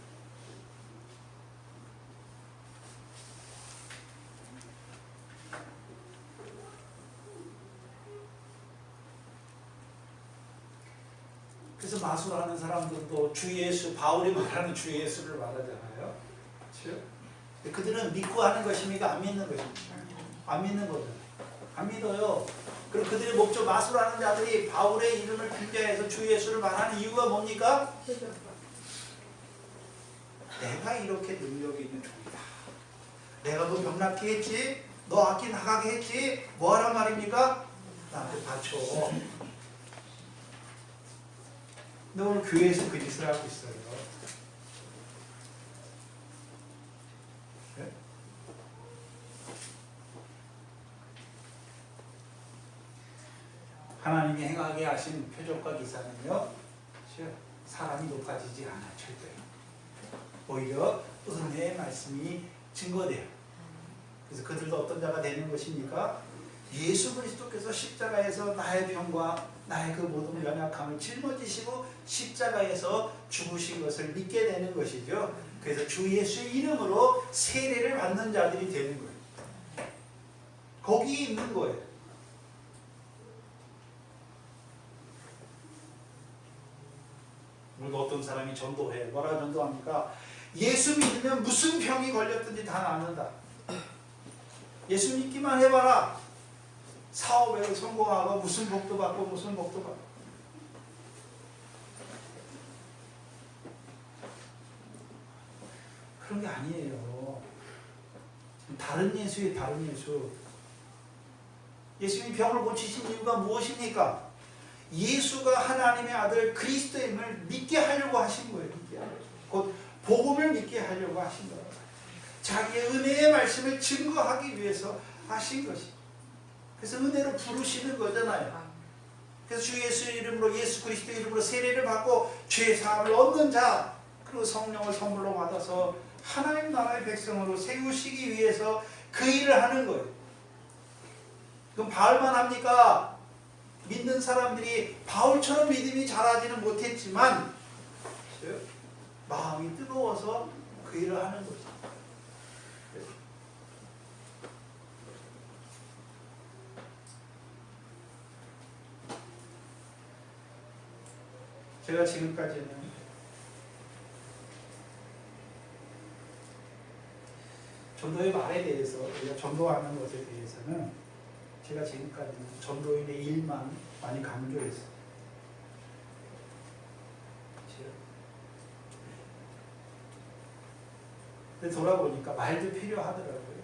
그래서 마술하는 사람들도 주 예수, 바울이 말하는 주 예수를 말하잖아요. 그렇죠? 그들은 믿고 하는 것입니까? 안 믿는 것입니까? 안 믿는 거죠. 안 믿어요. 그리고 그들의 목적 마술하는 자들이 바울의 이름을 빌려해서 주 예수를 말하는 이유가 뭡니까? 내가 이렇게 능력이 있는 종이다. 내가 너 병낫게 했지? 너 악기 나가게 했지? 뭐하란 말입니까? 나한테 바쳐. 근데 오늘 교회에서 그 짓을 하고 있어요. 네?
하나님이 행하게 하신 표적과 기사는요, 사람이 높아지지 않아 절대. 오히려 은혜의 말씀이 증거돼요. 그래서 그들도 어떤 자가 되는 것입니까? 예수 그리스도께서 십자가에서 나의 병과 나의 그 모든 연약함을 짊어지시고 십자가에서 죽으신 것을 믿게 되는 것이죠. 그래서 주 예수의 이름으로 세례를 받는 자들이 되는 거예요. 거기 있는 거예요. 우리가 어떤 사람이 전도해. 뭐라 전도합니까? 예수 믿으면 무슨 병이 걸렸든지 다 낫는다. 예수 믿기만 해봐라. 사업에 성공하고 무슨 복도 받고 무슨 복도 받고. 그런 게 아니에요. 다른 예수예요. 다른 예수. 예수님이 병을 고치신 이유가 무엇입니까? 예수가 하나님의 아들 그리스도임을 믿게 하려고 하신 거예요. 믿게 하려고. 곧 복음을 믿게 하려고 하신 거예요. 자기의 은혜의 말씀을 증거하기 위해서 하신 것이. 그래서 은혜로 부르시는 거잖아요. 그래서 주 예수 이름으로 예수 그리스도 이름으로 세례를 받고 죄 사함을 얻는 자, 그리고 성령을 선물로 받아서 하나님 나라의 백성으로 세우시기 위해서 그 일을 하는 거예요. 그럼 바울만 합니까? 믿는 사람들이 바울처럼 믿음이 자라지는 못했지만 마음이 뜨거워서 그 일을 하는 거죠. 제가 지금까지는 전도의 말에 대해서, 우리가 전도하는 것에 대해서는 제가 지금까지는 전도인의 일만 많이 강조했어요. 근데 돌아보니까 말도 필요하더라고요.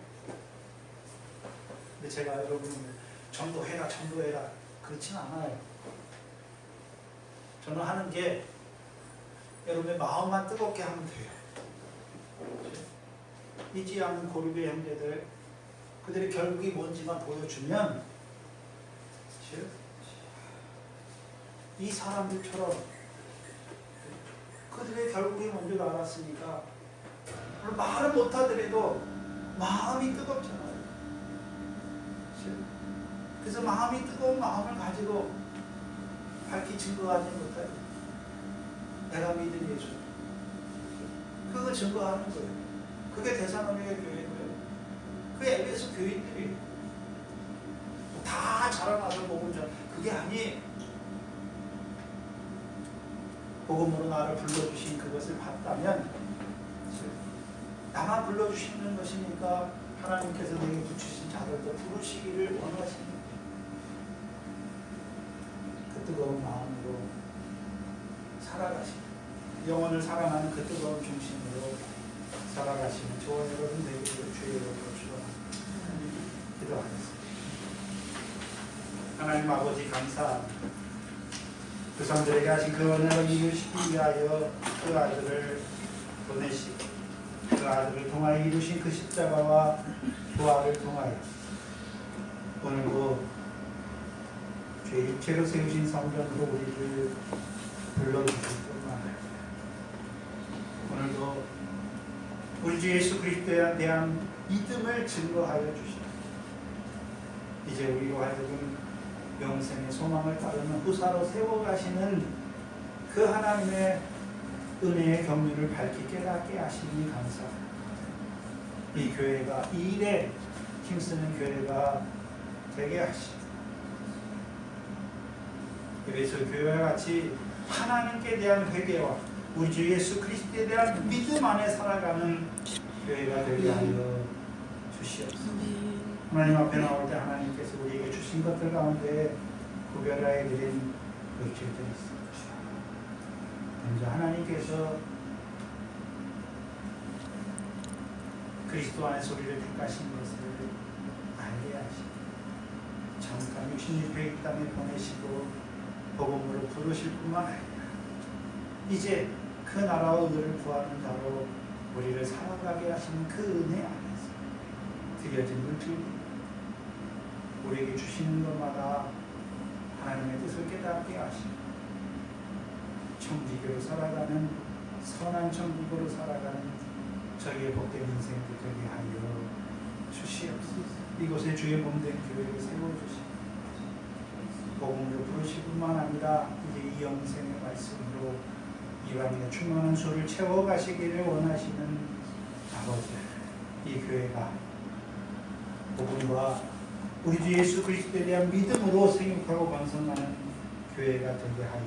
근데 제가 여러분 전도해라 전도해라 그렇진 않아요. 저는 하는 게 여러분의 마음만 뜨겁게 하면 돼요. 잊지 않는 고립의 형제들, 그들의 결국이 뭔지만 보여주면 이 사람들처럼 그들의 결국이 뭔지 알았으니까 말을 못하더라도 마음이 뜨겁잖아요. 그래서 마음이 뜨거운 마음을 가지고 밝히 증거하지 못해요. 내가 믿은 예수, 그거 증거하는 거예요. 그게 데살로니가 교회고요. 그 에베소 교인들이 다 자라나서 복음을 전, 그게 아니에요. 복음으로 나를 불러주신 그것을 봤다면, 나만 불러주시는 것이니까 하나님께서 내게 붙이신 자들도 부르시기를 원하시는 그 뜨거운 마음으로 살아가시는, 영혼을 사랑하는 그 뜨거운 중심으로 살아가시는 저와 여러분 되기를 주의 이름으로 축원합니다. 기도하겠습니다. 하나님 아버지 감사합니다. 조상들에게 하신 그 언약을 이루시기 위하여 그 아들을 보내시고 그 아들을 통하여 이루신 그 십자가와 부활을 통하여 오늘도 죄 육체로 세우신 성전으로 우리를 불러주실 뿐만 아니라 오늘도 우리 주 예수 그리스도에 대한 믿음을 증거하여 주시고 이제 우리로 하여금 영생의 소망을 따르는 후사로 세워가시는 그 하나님의 은혜의 경륜을 밝히 깨닫게 하시니 감사합니다. 이 교회가 이 일에 힘쓰는 교회가 되게 하시고 에베소 교회와 같이 하나님께 대한 회개와 우리 주 예수 그리스도에 대한 믿음 안에 살아가는 교회가 되게 하여 주시옵소서. 하나님 앞에 나올 때 하나님께서 우리에게 주신 것들 가운데 구별하여 드린 물질들이 있습니다. 먼저 하나님께서 그리스도 안에서 우리를 택하신 것을 알게 하시고 잠깐 66회 이 땅에 보내시고 복음으로 부르실 뿐만 아니라 이제 그 나라와 의를 구하는 자로 우리를 살아가게 하시는 그 은혜 안에서 드려진 물질 우리에게 주시는 것마다 하나님의 뜻을 깨닫게 하시고 청지교로 살아가는 선한 천국으로 살아가는 저희의 복된 인생도 되게 하여 주시옵소서. 이곳에 주의 몸된 교회를 세워주시고 복음으로 부르실 뿐만 아니라 이제 이 영생의 말씀으로 이방인의 충만한 수를 채워가시기를 원하시는 아버지, 이 교회가 복음과 우리 주 예수 그리스도에 대한 믿음으로 생육하고 번성하는 교회가 되게 하여